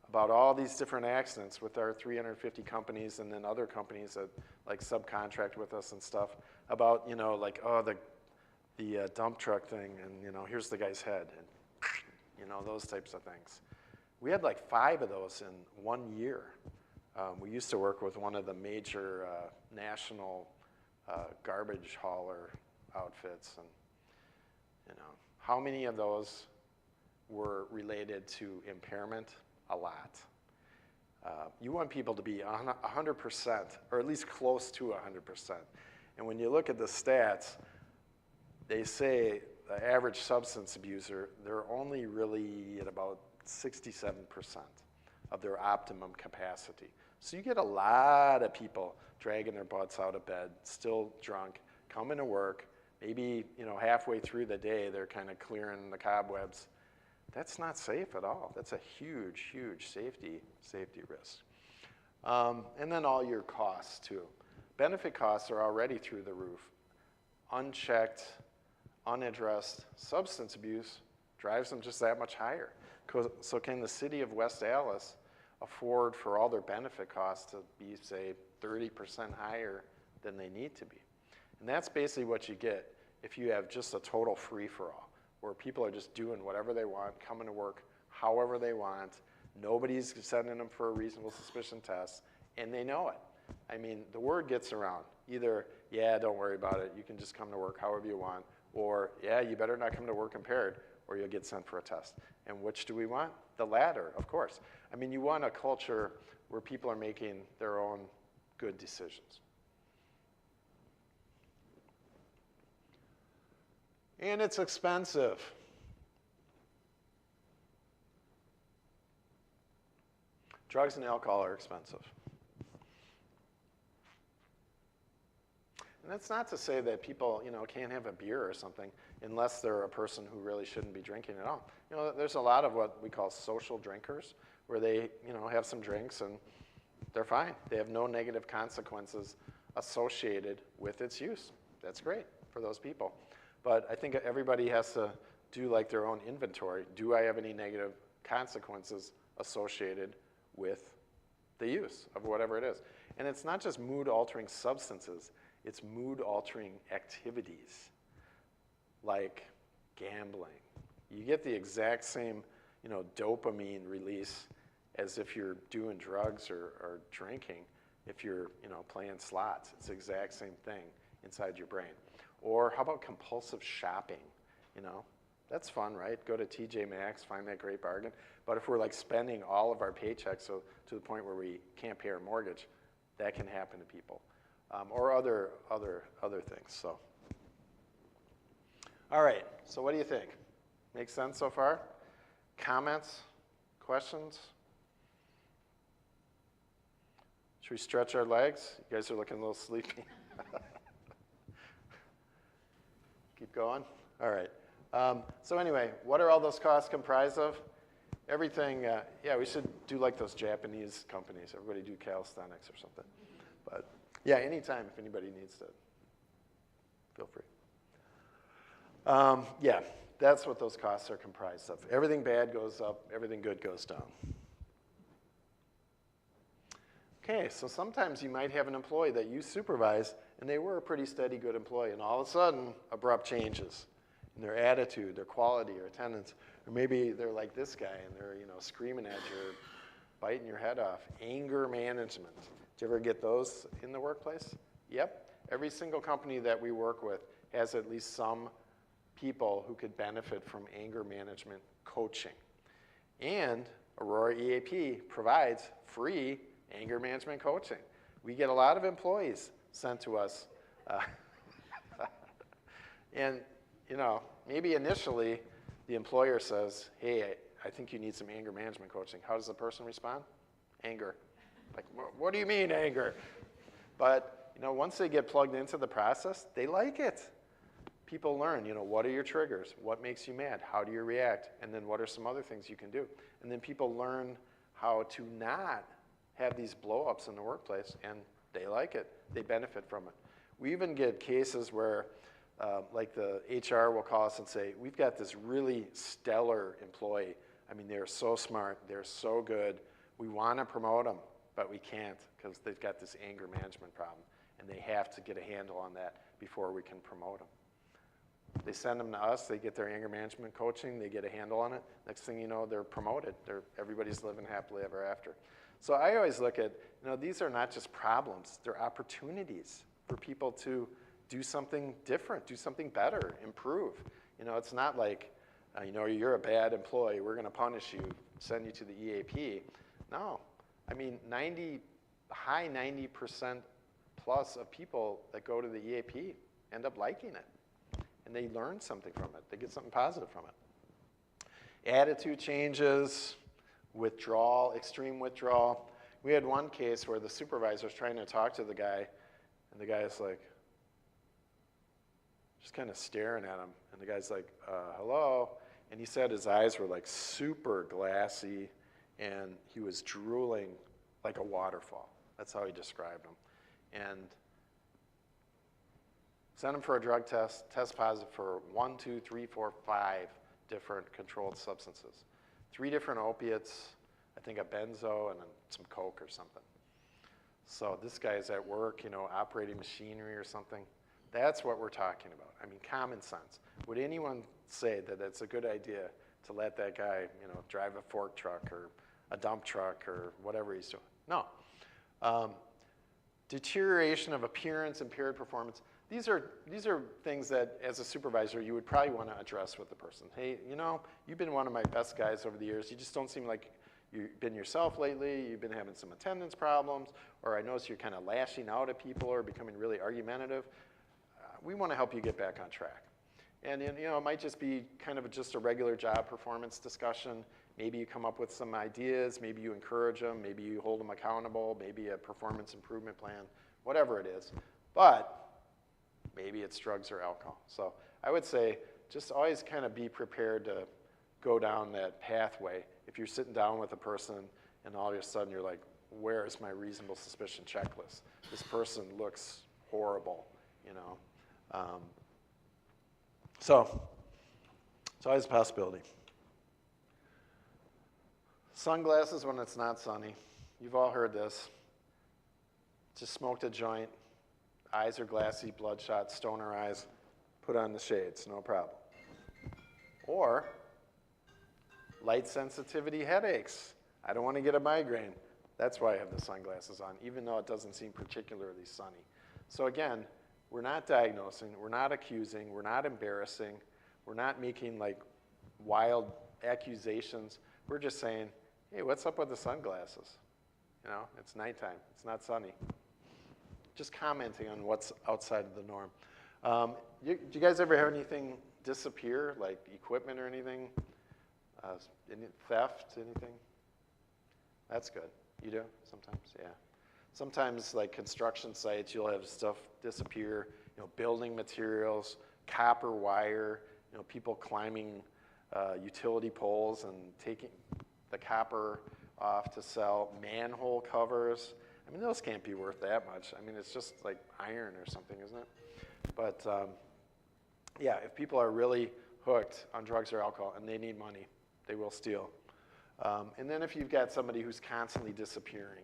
about all these different accidents with our 350 companies and then other companies that like subcontract with us and stuff about, you know, like, oh, the dump truck thing, and, you know, here's the guy's head, and, you know, those types of things. We had like 5 of those in 1 year. We used to work with one of the major national garbage hauler outfits, and, you know, how many of those were related to impairment? A lot. You want people to be 100%, or at least close to 100%. And when you look at the stats, they say the average substance abuser, they're only really at about 67% of their optimum capacity. So you get a lot of people dragging their butts out of bed, still drunk, coming to work, maybe, you know, halfway through the day, they're kind of clearing the cobwebs. That's not safe at all. That's a huge, huge safety risk. And then all your costs too. Benefit costs are already through the roof. Unchecked, unaddressed substance abuse drives them just that much higher. So can the city of West Allis afford for all their benefit costs to be, say, 30% higher than they need to be? And that's basically what you get if you have just a total free-for-all, where people are just doing whatever they want, coming to work however they want. Nobody's sending them for a reasonable suspicion test, and they know it. I mean, the word gets around. Either, yeah, don't worry about it, you can just come to work however you want, or, yeah, you better not come to work impaired, or you'll get sent for a test. And which do we want? The latter, of course. I mean, you want a culture where people are making their own good decisions. And it's expensive. Drugs and alcohol are expensive. And that's not to say that people, you know, can't have a beer or something unless they're a person who really shouldn't be drinking at all. You know, there's a lot of what we call social drinkers, where they, you know, have some drinks and they're fine. They have no negative consequences associated with its use. That's great for those people. But I think everybody has to do like their own inventory. Do I have any negative consequences associated with the use of whatever it is? And it's not just mood-altering substances. It's mood-altering activities, like gambling. You get the exact same, you know, dopamine release as if you're doing drugs or drinking. If you're, you know, playing slots, it's the exact same thing inside your brain. Or how about compulsive shopping? You know, that's fun, right? Go to TJ Maxx, find that great bargain. But if we're like spending all of our paychecks so to the point where we can't pay our mortgage, that can happen to people. Or other things. So, all right. So what do you think? Make sense so far? Comments? Questions? Should we stretch our legs? You guys are looking a little sleepy. Keep going? All right. So anyway, what are all those costs comprised of? Everything, yeah, we should do like those Japanese companies. Everybody do calisthenics or something. But yeah, anytime if anybody needs to, feel free. Yeah, that's what those costs are comprised of. Everything bad goes up, everything good goes down. Okay, so sometimes you might have an employee that you supervise and they were a pretty steady, good employee, and all of a sudden, abrupt changes in their attitude, their quality, or attendance, or maybe they're like this guy, and they're screaming at you, biting your head off. Anger management. Did you ever get those in the workplace? Yep. Every single company that we work with has at least some people who could benefit from anger management coaching. And Aurora EAP provides free anger management coaching. We get a lot of employees sent to us. And maybe initially the employer says, hey, I think you need some anger management coaching. How does the person respond? Anger. Like, what do you mean anger? But once they get plugged into the process, they like it. People learn, what are your triggers? What makes you mad? How do you react? And then what are some other things you can do? And then people learn how to not have these blow-ups in the workplace, and they like it. They benefit from it. We even get cases where, like the HR will call us and say, we've got this really stellar employee. I mean, they're so smart. They're so good. We want to promote them, but we can't because they've got this anger management problem, and they have to get a handle on that before we can promote them. They send them to us, they get their anger management coaching, they get a handle on it. Next thing you know, they're promoted. Everybody's living happily ever after. So I always look at, these are not just problems, they're opportunities for people to do something different, do something better, improve. It's not like, you're a bad employee, we're gonna punish you, send you to the EAP. No, I mean, high 90% plus of people that go to the EAP end up liking it. And they learn something from it. They get something positive from it. Attitude changes, withdrawal, extreme withdrawal. We had one case where the supervisor was trying to talk to the guy, and the guy's like, just kind of staring at him. And the guy's like, hello? And he said his eyes were like super glassy, and he was drooling like a waterfall. That's how he described him. And sent him for a drug test, test positive for 1, 2, 3, 4, 5 different controlled substances. 3 different opiates, I think a benzo and then some coke or something. So this guy's at work, operating machinery or something. That's what we're talking about. I mean, common sense. Would anyone say that it's a good idea to let that guy, drive a fork truck or a dump truck or whatever he's doing? No. Deterioration of appearance, impaired performance. These are things that, as a supervisor, you would probably want to address with the person. Hey, you've been one of my best guys over the years. You just don't seem like you've been yourself lately. You've been having some attendance problems, or I notice you're kind of lashing out at people or becoming really argumentative. We want to help you get back on track. And it might just be kind of just a regular job performance discussion. Maybe you come up with some ideas. Maybe you encourage them. Maybe you hold them accountable. Maybe a performance improvement plan, whatever it is. But maybe it's drugs or alcohol. So I would say just always kind of be prepared to go down that pathway. If you're sitting down with a person and all of a sudden you're like, where is my reasonable suspicion checklist? This person looks horrible, So it's always a possibility. Sunglasses when it's not sunny. You've all heard this. Just smoked a joint. Eyes are glassy, bloodshot, stoner eyes, put on the shades, no problem. Or light sensitivity headaches. I don't want to get a migraine. That's why I have the sunglasses on, even though it doesn't seem particularly sunny. So again, we're not diagnosing, we're not accusing, we're not embarrassing, we're not making like wild accusations. We're just saying, hey, what's up with the sunglasses? It's nighttime, it's not sunny. Just commenting on what's outside of the norm. Do you guys ever have anything disappear, like equipment or anything? Any theft, anything? That's good. You do? Sometimes, yeah. Sometimes, like construction sites, you'll have stuff disappear, building materials, copper wire, people climbing utility poles and taking the copper off to sell, manhole covers. I mean, those can't be worth that much. I mean, it's just like iron or something, isn't it? But yeah, if people are really hooked on drugs or alcohol and they need money, they will steal. And then if you've got somebody who's constantly disappearing,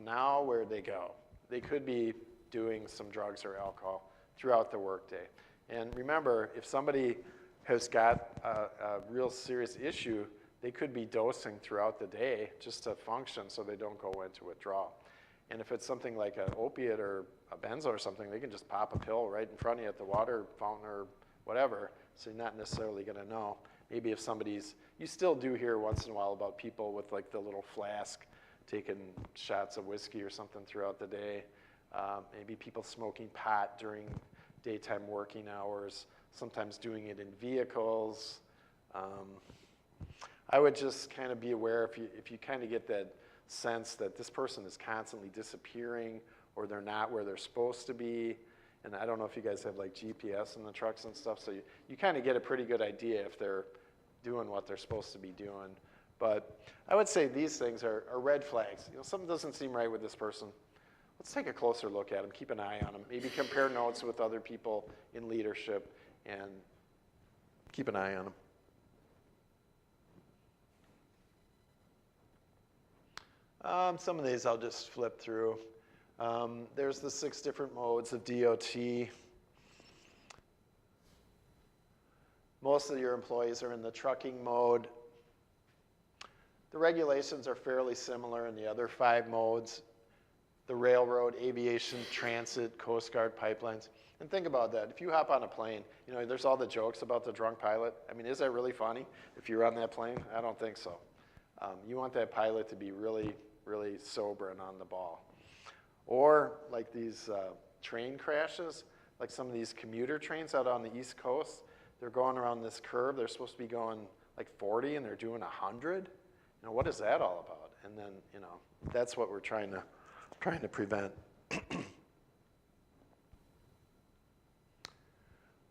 now where'd they go? They could be doing some drugs or alcohol throughout the workday. And remember, if somebody has got a real serious issue, they could be dosing throughout the day just to function so they don't go into withdrawal. And if it's something like an opiate or a benzo or something, they can just pop a pill right in front of you at the water fountain or whatever, so you're not necessarily going to know. Maybe if somebody's, you still do hear once in a while about people with like the little flask taking shots of whiskey or something throughout the day. Maybe people smoking pot during daytime working hours, sometimes doing it in vehicles. I would just kind of be aware if you kind of get that sense that this person is constantly disappearing or they're not where they're supposed to be. And I don't know if you guys have like GPS in the trucks and stuff, so you kind of get a pretty good idea if they're doing what they're supposed to be doing. But I would say these things are red flags. You know, something doesn't seem right with this person. Let's take a closer look at them, keep an eye on them, maybe compare notes with other people in leadership and keep an eye on them. Some of these I'll just flip through. There's the 6 different modes of DOT. Most of your employees are in the trucking mode. The regulations are fairly similar in the other 5 modes. The railroad, aviation, transit, Coast Guard, pipelines. And think about that. If you hop on a plane, you know, there's all the jokes about the drunk pilot. I mean, is that really funny if you're on that plane? I don't think so. You want that pilot to be really, really sober and on the ball. Or like these train crashes, like some of these commuter trains out on the East Coast, they're going around this curve. They're supposed to be going like 40 and they're doing 100. You know, what is that all about? And then, you know, that's what we're trying to prevent.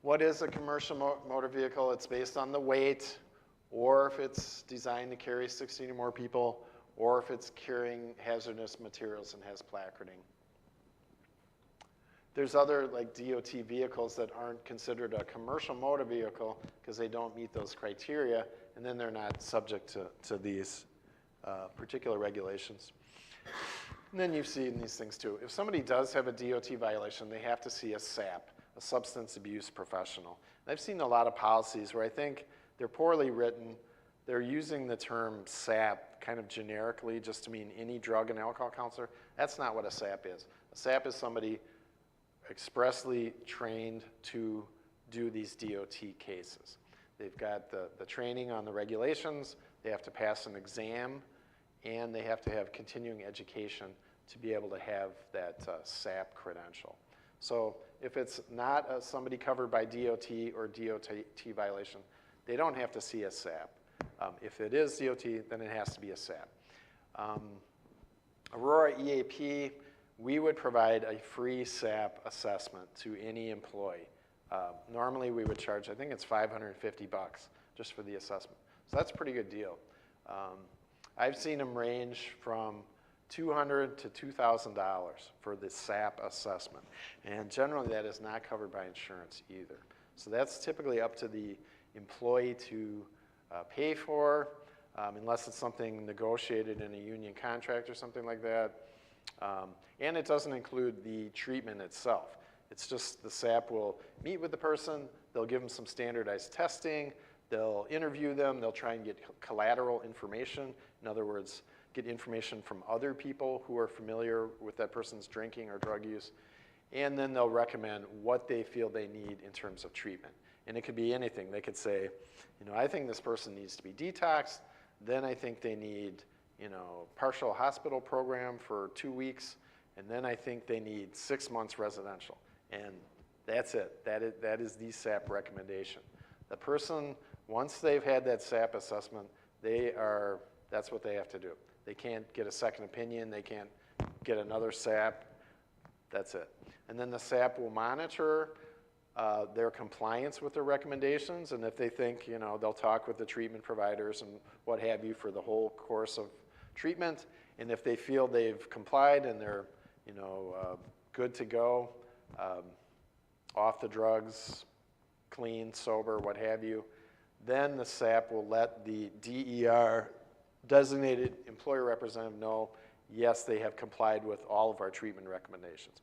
What is a commercial motor vehicle? It's based on the weight, or if it's designed to carry 16 or more people, or if it's carrying hazardous materials and has placarding. There's other like DOT vehicles that aren't considered a commercial motor vehicle because they don't meet those criteria, and then they're not subject to these particular regulations. And then you've seen these things too. If somebody does have a DOT violation, they have to see a SAP, a substance abuse professional. And I've seen a lot of policies where I think they're poorly written. They're using the term SAP kind of generically just to mean any drug and alcohol counselor. That's not what a SAP is. A SAP is somebody expressly trained to do these DOT cases. They've got the training on the regulations, they have to pass an exam, and they have to have continuing education to be able to have that SAP credential. So if it's not somebody covered by DOT or DOT violation, they don't have to see a SAP. If it is DOT, then it has to be a SAP. Aurora EAP, we would provide a free SAP assessment to any employee. Normally we would charge, I think it's $550 just for the assessment. So that's a pretty good deal. I've seen them range from $200 to $2,000 for the SAP assessment. And generally that is not covered by insurance either. So that's typically up to the employee to pay for, unless it's something negotiated in a union contract or something like that. And it doesn't include the treatment itself. It's just the SAP will meet with the person, they'll give them some standardized testing, they'll interview them, they'll try and get collateral information. In other words, get information from other people who are familiar with that person's drinking or drug use. And then they'll recommend what they feel they need in terms of treatment. And it could be anything. They could say, you know, I think this person needs to be detoxed. Then I think they need, you know, partial hospital program for 2 weeks. And then I think they need 6 months residential. And that's it. That is the SAP recommendation. The person, once they've had that SAP assessment, that's what they have to do. They can't get a second opinion. They can't get another SAP. That's it. And then the SAP will monitor their compliance with their recommendations, and if they think, you know, they'll talk with the treatment providers and what have you for the whole course of treatment, and if they feel they've complied and they're, you know, good to go, off the drugs, clean, sober, what have you, then the SAP will let the DER, designated employer representative, know, yes, they have complied with all of our treatment recommendations.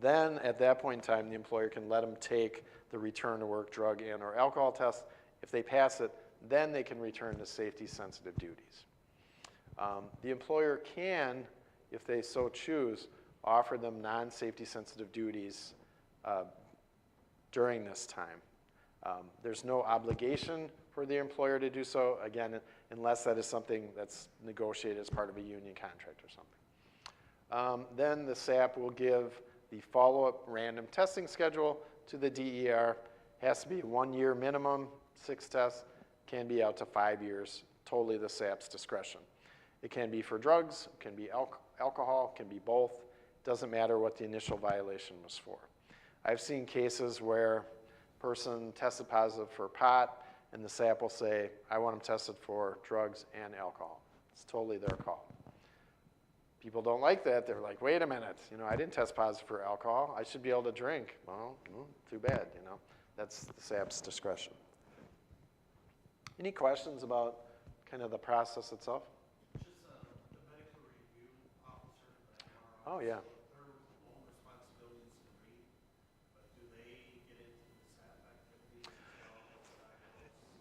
Then at that point in time, the employer can let them take the return to work drug and or alcohol test. If they pass it, then they can return to safety sensitive duties. The employer can, if they so choose, offer them non-safety sensitive duties during this time. There's no obligation for the employer to do so, again, unless that is something that's negotiated as part of a union contract or something. Then the SAP will give the follow-up random testing schedule to the DER. Has to be 1 year minimum, 6 tests, can be out to 5 years, totally the SAP's discretion. It can be for drugs, it can be alcohol, it can be both. Doesn't matter what the initial violation was for. I've seen cases where a person tested positive for pot, and the SAP will say, I want them tested for drugs and alcohol. It's totally their call. People don't like that. They're like, wait a minute, I didn't test positive for alcohol. I should be able to drink. Well, too bad, That's the SAP's discretion. Any questions about kind of the process itself? Just the medical review officer, the MRO. Oh, yeah. Their own responsibilities to read, but do they get into the SAP activities as well as diagnose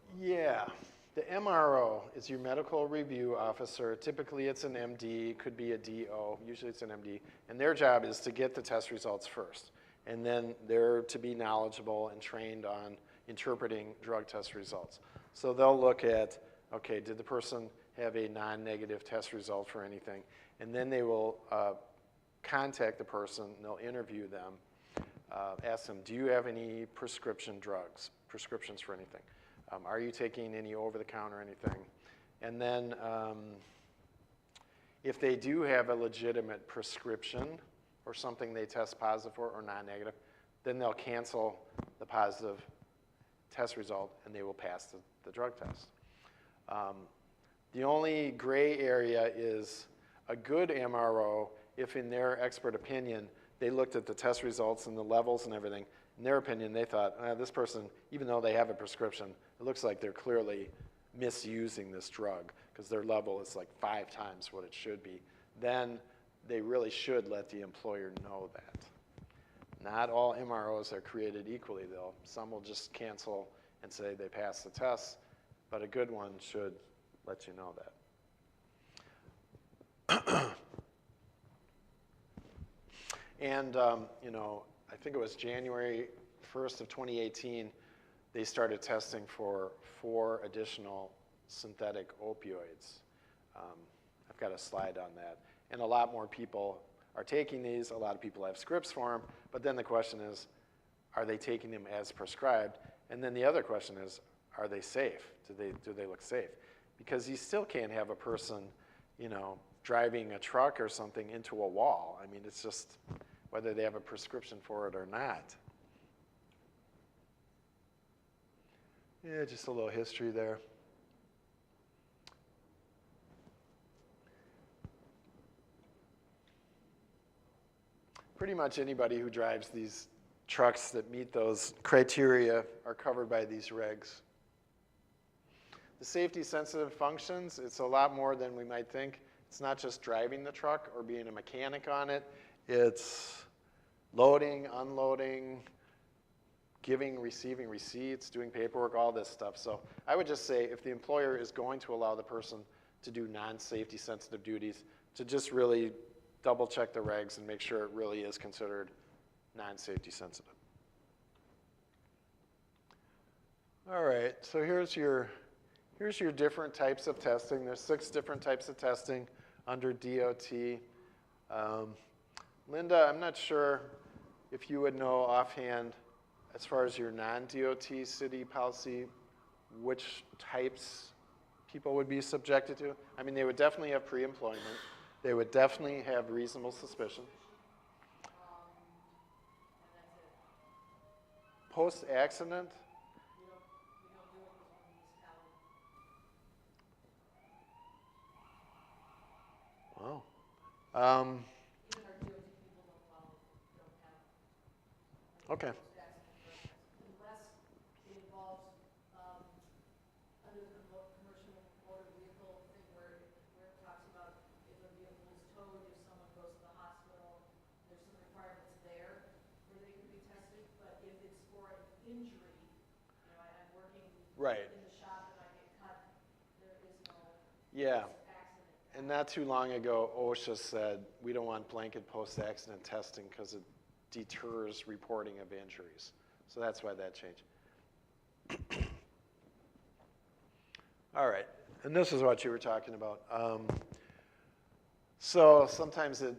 issue? Yeah. The MRO is your medical review officer. Typically it's an MD, could be a DO, usually it's an MD, and their job is to get the test results first. And then they're to be knowledgeable and trained on interpreting drug test results. So they'll look at, okay, did the person have a non-negative test result for anything? And then they will contact the person, and they'll interview them, ask them, do you have any prescriptions for anything? Are you taking any over-the-counter or anything? And then if they do have a legitimate prescription or something they test positive for or non-negative, then they'll cancel the positive test result and they will pass the drug test. The only gray area is a good MRO, if in their expert opinion, they looked at the test results and the levels and everything. In their opinion, they thought, this person, even though they have a prescription, it looks like they're clearly misusing this drug because their level is like 5 times what it should be. Then they really should let the employer know that. Not all MROs are created equally, though. Some will just cancel and say they passed the test, but a good one should let you know that. And, I think it was January 1st of 2018, they started testing for 4 additional synthetic opioids. I've got a slide on that. And a lot more people are taking these. A lot of people have scripts for them. But then the question is, are they taking them as prescribed? And then the other question is, are they safe? Do they look safe? Because you still can't have a person, driving a truck or something into a wall. I mean, it's just whether they have a prescription for it or not. Yeah, just a little history there. Pretty much anybody who drives these trucks that meet those criteria are covered by these regs. The safety sensitive functions, it's a lot more than we might think. It's not just driving the truck or being a mechanic on it. It's loading, unloading, giving, receiving receipts, doing paperwork, all this stuff. So I would just say if the employer is going to allow the person to do non-safety sensitive duties, to just really double check the regs and make sure it really is considered non-safety sensitive. All right, so here's your different types of testing. There's 6 different types of testing under DOT. Linda, I'm not sure if you would know offhand, as far as your non-DOT city policy, which types people would be subjected to. I mean, they would definitely have pre-employment. They would definitely have reasonable suspicion. Post-accident? We don't do it with one municipality. Wow. Even our DOT people don't have. Okay. Unless it involves, under the commercial motor vehicle thing where it talks about if a vehicle is towed, if someone goes to the hospital, there's injury, you know, I'm working Right. in the shop and I get cut, there is no Yeah. accident. And not too long ago, OSHA said we don't want blanket post-accident testing because it deters reporting of injuries. So that's why that changed. All right, and this is what you were talking about. So sometimes it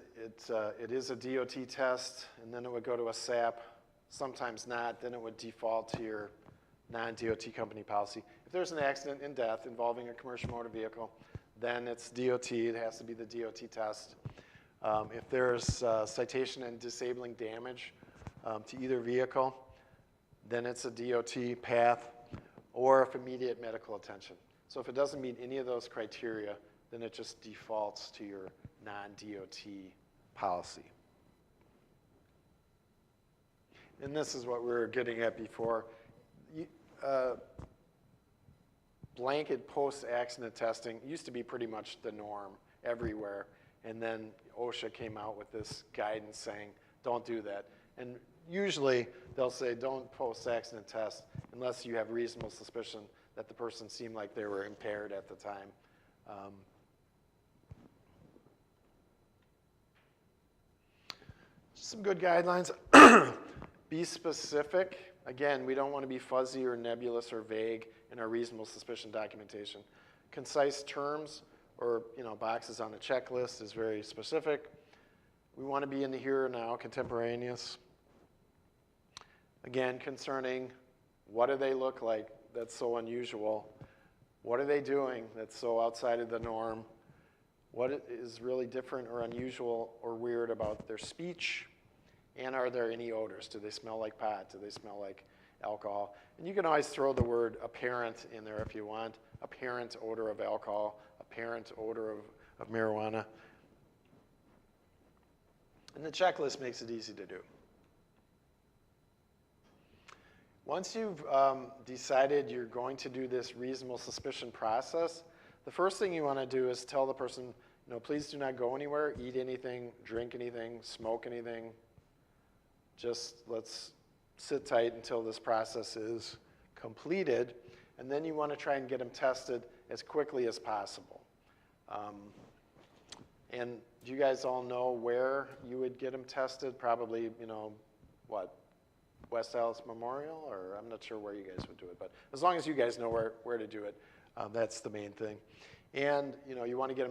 is a DOT test, and then it would go to a SAP. Sometimes not, then it would default to your non-DOT company policy. If there's an accident and death involving a commercial motor vehicle, then it's DOT, it has to be the DOT test. If there's citation and disabling damage to either vehicle, then it's a DOT path, or if immediate medical attention. So if it doesn't meet any of those criteria, then it just defaults to your non-DOT policy. And this is what we were getting at before. Blanket post-accident testing used to be pretty much the norm everywhere. And then OSHA came out with this guidance saying, don't do that. And usually they'll say don't post-accident test unless you have reasonable suspicion that the person seemed like they were impaired at the time. Some good guidelines. Be specific. Again, we don't want to be fuzzy or nebulous or vague in our reasonable suspicion documentation. Concise terms or boxes on a checklist is very specific. We want to be in the here and now, contemporaneous. Again, concerning what do they look like that's so unusual? What are they doing that's so outside of the norm? What is really different or unusual or weird about their speech? And are there any odors? Do they smell like pot? Do they smell like alcohol? And you can always throw the word apparent in there if you want. Apparent odor of alcohol, apparent odor of marijuana. And the checklist makes it easy to do. Once you've decided you're going to do this reasonable suspicion process, the first thing you want to do is tell the person, please do not go anywhere, eat anything, drink anything, smoke anything. Just let's sit tight until this process is completed. And then you want to try and get them tested as quickly as possible. And do you guys all know where you would get them tested? Probably, West Dallas Memorial, or I'm not sure where you guys would do it, but as long as you guys know where to do it, that's the main thing. And you want to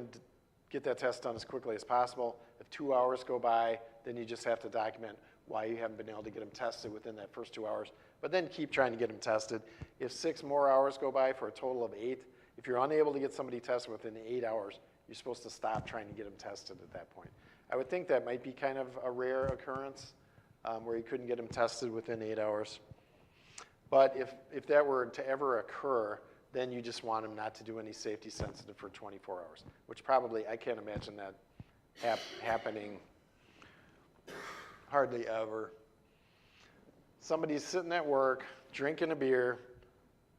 get that test done as quickly as possible. If 2 hours go by, then you just have to document why you haven't been able to get them tested within that first 2 hours, but then keep trying to get them tested. If 6 more hours go by for a total of 8, if you're unable to get somebody tested within 8 hours, you're supposed to stop trying to get them tested at that point. I would think that might be kind of a rare occurrence where you couldn't get them tested within 8 hours. But if that were to ever occur, then you just want them not to do any safety sensitive for 24 hours, which probably, I can't imagine that happening hardly ever. Somebody's sitting at work, drinking a beer,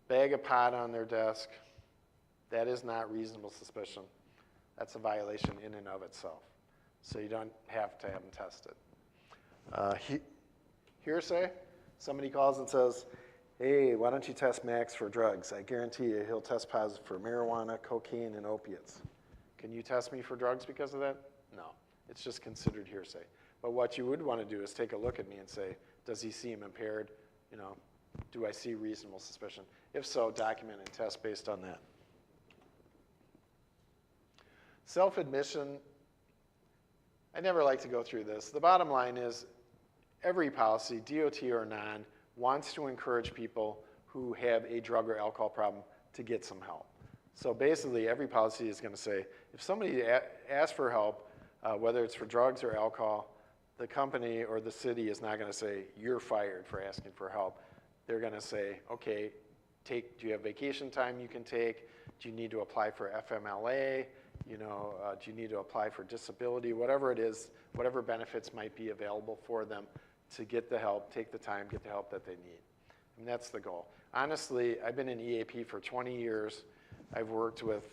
bag of pot on their desk. That is not reasonable suspicion. That's a violation in and of itself. So you don't have to have them tested. Hearsay, somebody calls and says, hey, why don't you test Max for drugs? I guarantee you he'll test positive for marijuana, cocaine, and opiates. Can you test me for drugs because of that? No, it's just considered hearsay. But what you would want to do is take a look at me and say, does he seem impaired? Do I see reasonable suspicion? If so, document and test based on that. Self-admission, I never like to go through this. The bottom line is every policy, DOT or non, wants to encourage people who have a drug or alcohol problem to get some help. So basically, every policy is going to say, if somebody asks for help, whether it's for drugs or alcohol, the company or the city is not going to say, you're fired for asking for help. They're going to say, okay, do you have vacation time you can take? Do you need to apply for FMLA? Do you need to apply for disability? Whatever it is, whatever benefits might be available for them to get the help, take the time, get the help that they need. And that's the goal. Honestly, I've been in EAP for 20 years. I've worked with,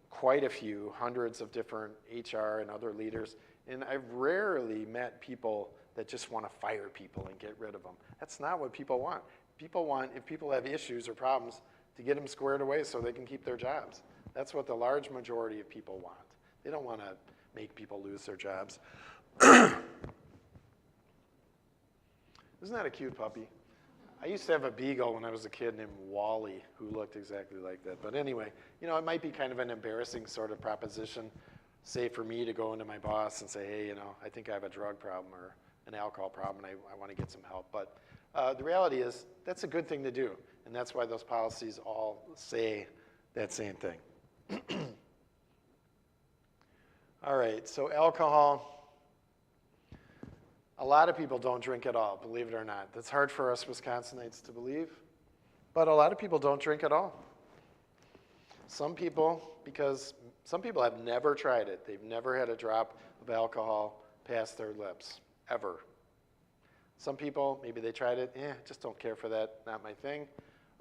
quite a few, hundreds of different HR and other leaders, and I've rarely met people that just want to fire people and get rid of them. That's not what people want. People want, if people have issues or problems, to get them squared away so they can keep their jobs. That's what the large majority of people want. They don't want to make people lose their jobs. Isn't that a cute puppy? I used to have a beagle when I was a kid named Wally who looked exactly like that. But anyway, you know, it might be kind of an embarrassing sort of proposition, say for me to go into my boss and say, hey, you know, I think I have a drug problem or an alcohol problem and I want to get some help. But the reality is that's a good thing to do. And that's why those policies all say that same thing. All right, so alcohol. A lot of people don't drink at all, believe it or not. That's hard for us Wisconsinites to believe, but a lot of people don't drink at all. Some people, because some people have never tried it. They've never had a drop of alcohol past their lips, ever. Some people, maybe they tried it, just don't care for that, not my thing.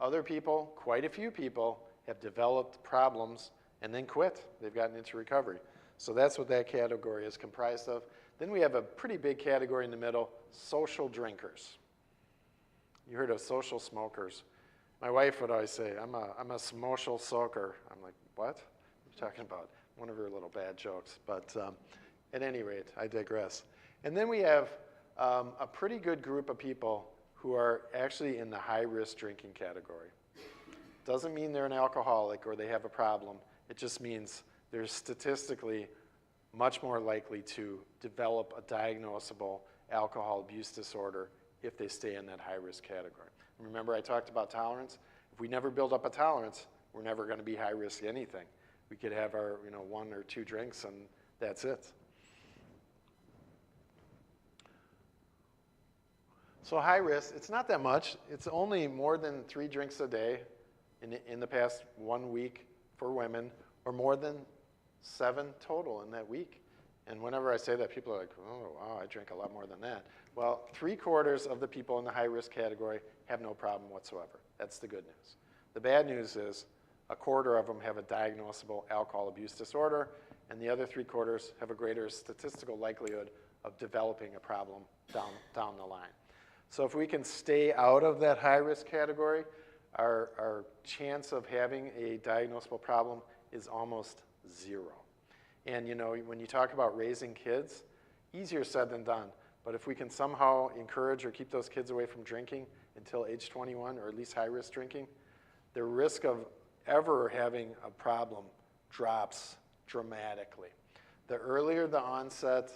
Other people, quite a few people, have developed problems and then quit. They've gotten into recovery. So that's what that category is comprised of. Then we have a pretty big category in the middle, social drinkers. You heard of social smokers. My wife would always say, I'm a social soaker. I'm like, what? What are you talking about? One of her little bad jokes. But at any rate, I digress. And then we have a pretty good group of people who are actually in the high-risk drinking category. Doesn't mean they're an alcoholic or they have a problem. It just means they're statistically much more likely to develop a diagnosable alcohol abuse disorder if they stay in that high-risk category. Remember I talked about tolerance? If we never build up a tolerance, we're never going to be high-risk anything. We could have our 1 or 2 drinks and that's it. So high risk, it's not that much. It's only more than 3 drinks a day in the past 1 week for women, or more than 7 total in that week. And whenever I say that, people are like, oh, wow, I drink a lot more than that. Well, 3/4 of the people in the high-risk category have no problem whatsoever. That's the good news. The bad news is 1/4 of them have a diagnosable alcohol abuse disorder, and the other 3/4 have a greater statistical likelihood of developing a problem down the line. So if we can stay out of that high-risk category, our chance of having a diagnosable problem is almost 0. And when you talk about raising kids, easier said than done. But if we can somehow encourage or keep those kids away from drinking until age 21, or at least high-risk drinking, the risk of ever having a problem drops dramatically. The earlier the onset,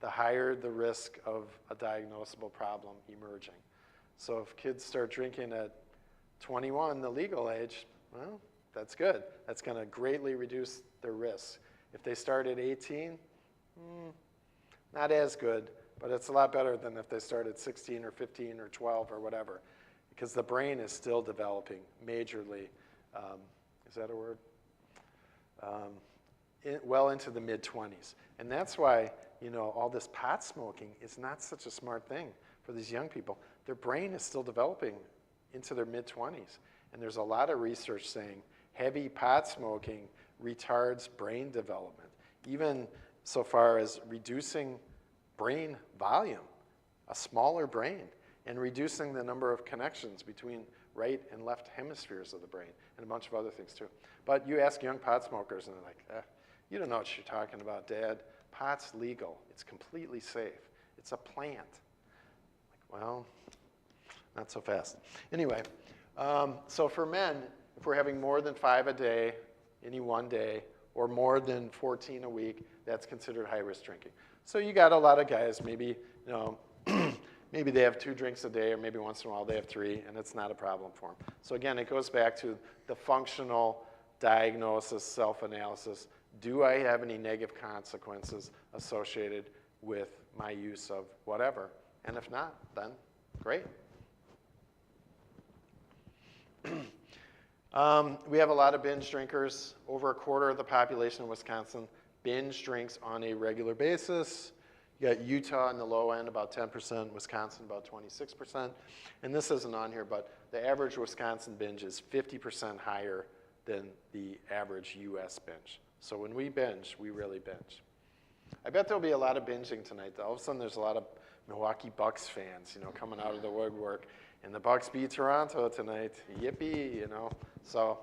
the higher the risk of a diagnosable problem emerging. So if kids start drinking at 21, the legal age, well, that's good. That's going to greatly reduce their risk. If they start at 18, not as good, but it's a lot better than if they start at 16 or 15 or 12 or whatever, because the brain is still developing majorly. Is that a word? Well into the mid-20s. And that's why, all this pot smoking is not such a smart thing for these young people. Their brain is still developing into their mid-20s. And there's a lot of research saying heavy pot smoking retards brain development, even so far as reducing brain volume, a smaller brain, and reducing the number of connections between right and left hemispheres of the brain, and a bunch of other things too. But you ask young pot smokers, and they're like, you don't know what you're talking about, Dad. Pot's legal. It's completely safe. It's a plant. Like, well, not so fast. Anyway, so for men, if we're having more than 5 a day, any one day, or more than 14 a week, that's considered high-risk drinking. So you got a lot of guys, maybe, maybe they have 2 drinks a day, or maybe once in a while they have 3, and it's not a problem for them. So again, it goes back to the functional diagnosis, self-analysis. Do I have any negative consequences associated with my use of whatever? And if not, then great. We have a lot of binge drinkers. Over 1/4 of the population of Wisconsin binge drinks on a regular basis. You got Utah on the low end, about 10%, Wisconsin about 26%. And this isn't on here, but the average Wisconsin binge is 50% higher than the average US binge. So when we binge, we really binge. I bet there'll be a lot of binging tonight. All of a sudden there's a lot of Milwaukee Bucks fans, coming out of the woodwork. And the Bucks beat Toronto tonight. Yippee, So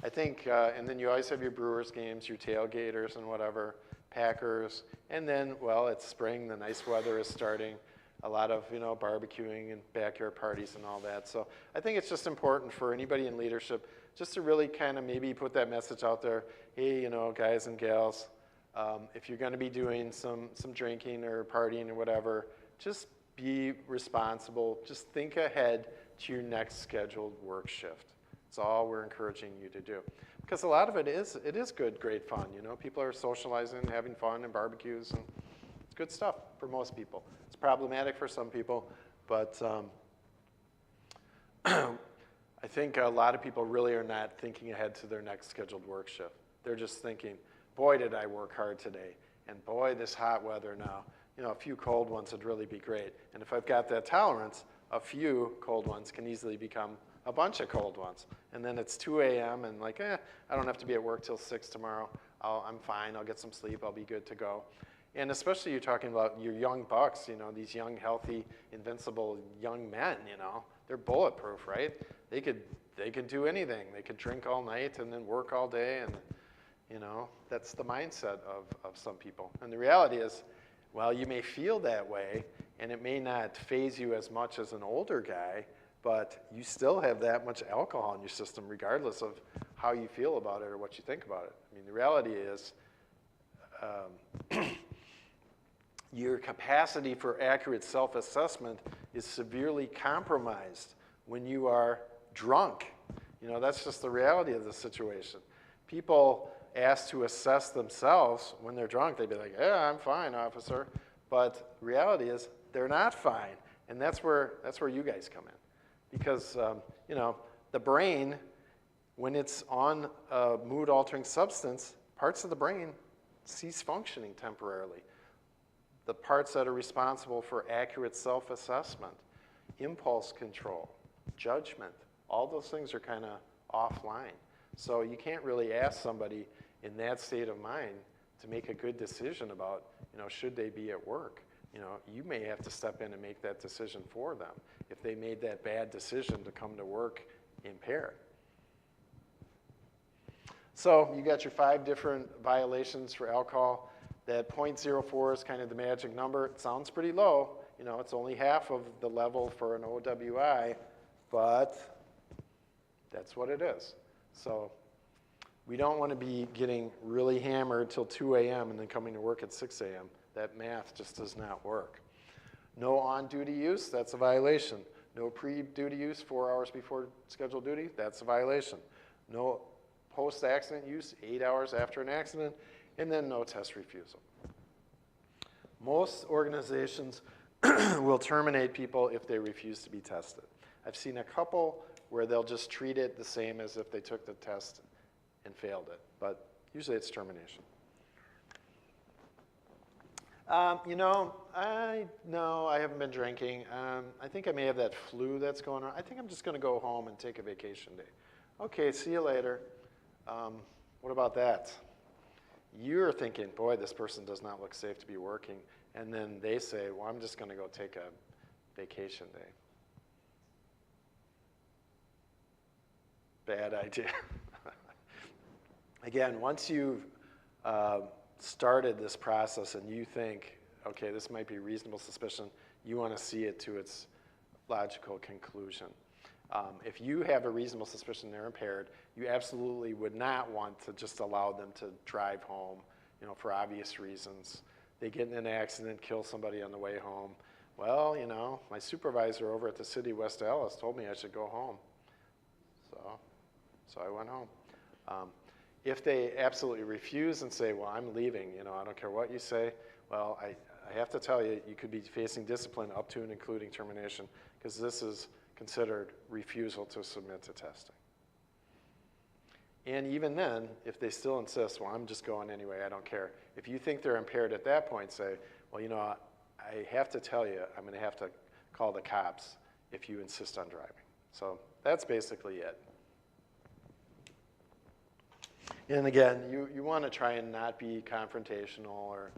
I think, and then you always have your Brewers games, your tailgaters and whatever, Packers. And then, well, it's spring, the nice weather is starting. A lot of, barbecuing and backyard parties and all that. So I think it's just important for anybody in leadership just to really kind of maybe put that message out there. Hey, guys and gals, if you're going to be doing some drinking or partying or whatever, just be responsible. Just think ahead to your next scheduled work shift. That's all we're encouraging you to do. Because a lot of it is good, great fun. People are socializing, having fun and barbecues, and it's good stuff for most people. It's problematic for some people, but I think a lot of people really are not thinking ahead to their next scheduled work shift. They're just thinking, boy, did I work hard today, and boy, this hot weather now. A few cold ones would really be great. And if I've got that tolerance, a few cold ones can easily become a bunch of cold ones. And then it's 2 a.m. and like, I don't have to be at work till 6 tomorrow. I'm fine, I'll get some sleep, I'll be good to go. And especially you're talking about your young bucks, these young, healthy, invincible young men, they're bulletproof, right? They could do anything. They could drink all night and then work all day, and that's the mindset of some people. And the reality is, well, you may feel that way, and it may not faze you as much as an older guy, but you still have that much alcohol in your system regardless of how you feel about it or what you think about it. I mean, the reality is your capacity for accurate self-assessment is severely compromised when you are drunk. That's just the reality of the situation. People asked to assess themselves when they're drunk, they'd be like, yeah, I'm fine, officer. But the reality is they're not fine. And that's where you guys come in. Because, the brain, when it's on a mood-altering substance, parts of the brain cease functioning temporarily. The parts that are responsible for accurate self-assessment, impulse control, judgment, all those things are kind of offline. So you can't really ask somebody in that state of mind to make a good decision about, should they be at work. You may have to step in and make that decision for them if they made that bad decision to come to work impaired. So you got your 5 different violations for alcohol. That .04 is kind of the magic number. It sounds pretty low. It's only half of the level for an OWI, but that's what it is. So we don't want to be getting really hammered till 2 a.m. and then coming to work at 6 a.m. That math just does not work. No on-duty use, that's a violation. No pre-duty use 4 hours before scheduled duty, that's a violation. No post-accident use 8 hours after an accident, and then no test refusal. Most organizations will terminate people if they refuse to be tested. I've seen a couple where they'll just treat it the same as if they took the test and failed it, but usually it's termination. I haven't been drinking. I think I may have that flu that's going on. I think I'm just going to go home and take a vacation day. Okay, see you later. What about that? You're thinking, boy, this person does not look safe to be working. And then they say, well, I'm just going to go take a vacation day. Bad idea. Again, once you've started this process and you think, okay, this might be reasonable suspicion, you want to see it to its logical conclusion. If you have a reasonable suspicion they're impaired, you absolutely would not want to just allow them to drive home, for obvious reasons. They get in an accident, kill somebody on the way home. Well, my supervisor over at the city of West Allis told me I should go home. So I went home. If they absolutely refuse and say, well, I'm leaving, I don't care what you say, well, I have to tell you, you could be facing discipline up to and including termination, because this is considered refusal to submit to testing. And even then, if they still insist, well, I'm just going anyway, I don't care. If you think they're impaired at that point, say, well, I have to tell you, I'm going to have to call the cops if you insist on driving. So that's basically it. And again, you want to try and not be confrontational or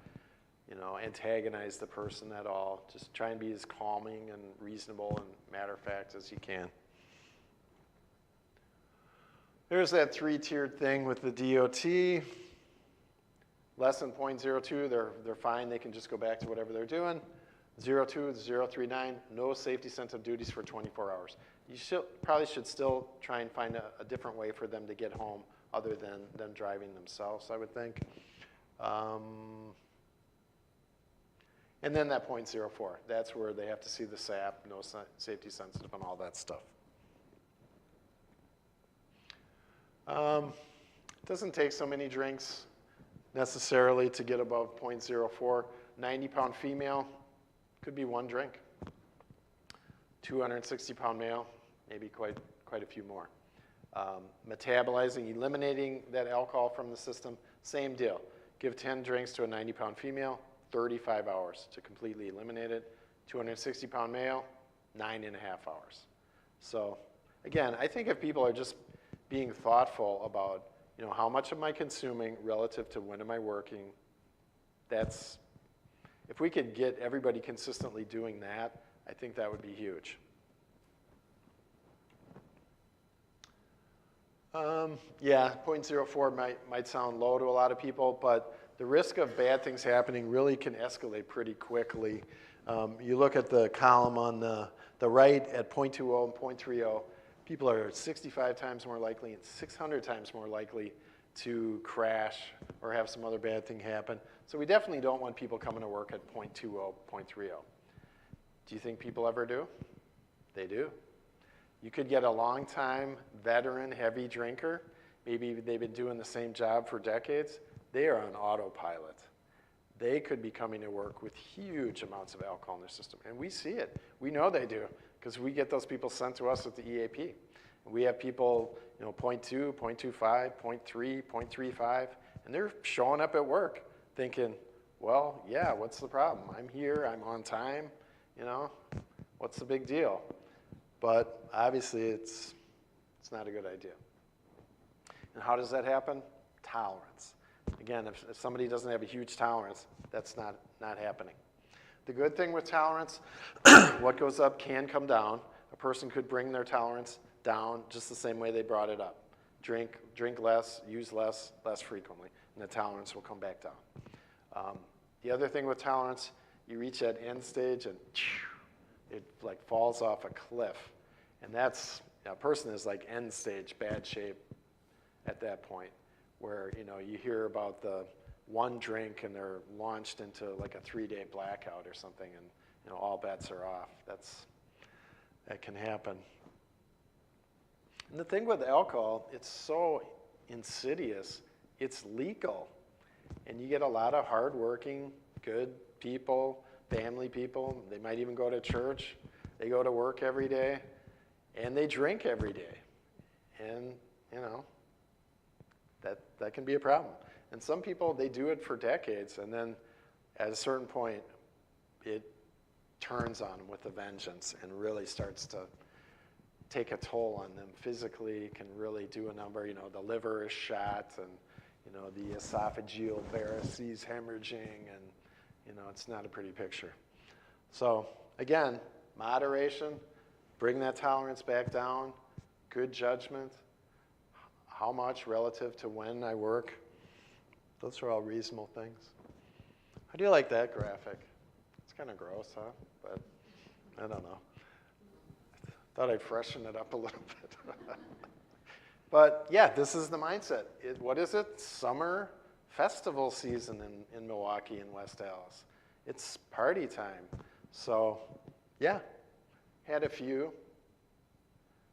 antagonize the person at all. Just try and be as calming and reasonable and matter-of-fact as you can. There's that 3-tiered thing with the DOT. Less than 0.02, they're fine. They can just go back to whatever they're doing. 0.2, 0.39, no safety sensitive duties for 24 hours. You probably should still try and find a different way for them to get home other than them driving themselves, I would think. And then that 0.04, that's where they have to see the SAP, no safety sensitive, and all that stuff. It doesn't take so many drinks necessarily to get above 0.04. 90-pound female, could be 1 drink. 260-pound male, maybe quite a few more. Metabolizing, eliminating that alcohol from the system, same deal. Give 10 drinks to a 90-pound female, 35 hours to completely eliminate it. 260-pound male, 9.5 hours. So again, I think if people are just being thoughtful about, how much am I consuming relative to when am I working, if we could get everybody consistently doing that, I think that would be huge. Yeah, 0.04 might sound low to a lot of people, but the risk of bad things happening really can escalate pretty quickly. You look at the column on the right at 0.20 and 0.30, people are 65 times more likely and 600 times more likely to crash or have some other bad thing happen. So we definitely don't want people coming to work at 0.20, 0.30. Do you think people ever do? They do. You could get a long-time veteran heavy drinker. Maybe they've been doing the same job for decades. They are on autopilot. They could be coming to work with huge amounts of alcohol in their system. And we see it. We know they do because we get those people sent to us at the EAP. We have people, 0.2, 0.25, 0.3, 0.35, and they're showing up at work thinking, well, yeah, what's the problem? I'm here, I'm on time, what's the big deal? But obviously it's not a good idea. And how does that happen? Tolerance. Again, if somebody doesn't have a huge tolerance, that's not happening. The good thing with tolerance, what goes up can come down. A person could bring their tolerance down just the same way they brought it up. Drink less, use less frequently, and the tolerance will come back down. The other thing with tolerance, you reach that end stage and it like falls off a cliff. And that's, a person is like end stage, bad shape at that point, where you hear about the one drink and they're launched into like a 3-day blackout or something, and all bets are off. That can happen. And the thing with alcohol, it's so insidious. It's legal, and you get a lot of hardworking, good people, family people. They might even go to church. They go to work every day, and they drink every day, and that can be a problem. And some people, they do it for decades, and then at a certain point, it turns on them with a vengeance and really starts to take a toll on them physically, can really do a number. The liver is shot, and the esophageal varices hemorrhaging, and it's not a pretty picture. So again, moderation, bring that tolerance back down, good judgment, how much relative to when I work. Those are all reasonable things. How do you like that graphic? It's kind of gross, huh? But I don't know. Thought I'd freshen it up a little bit. But yeah, this is the mindset. What is it? Summer festival season in Milwaukee and West Allis. It's party time. So yeah, had a few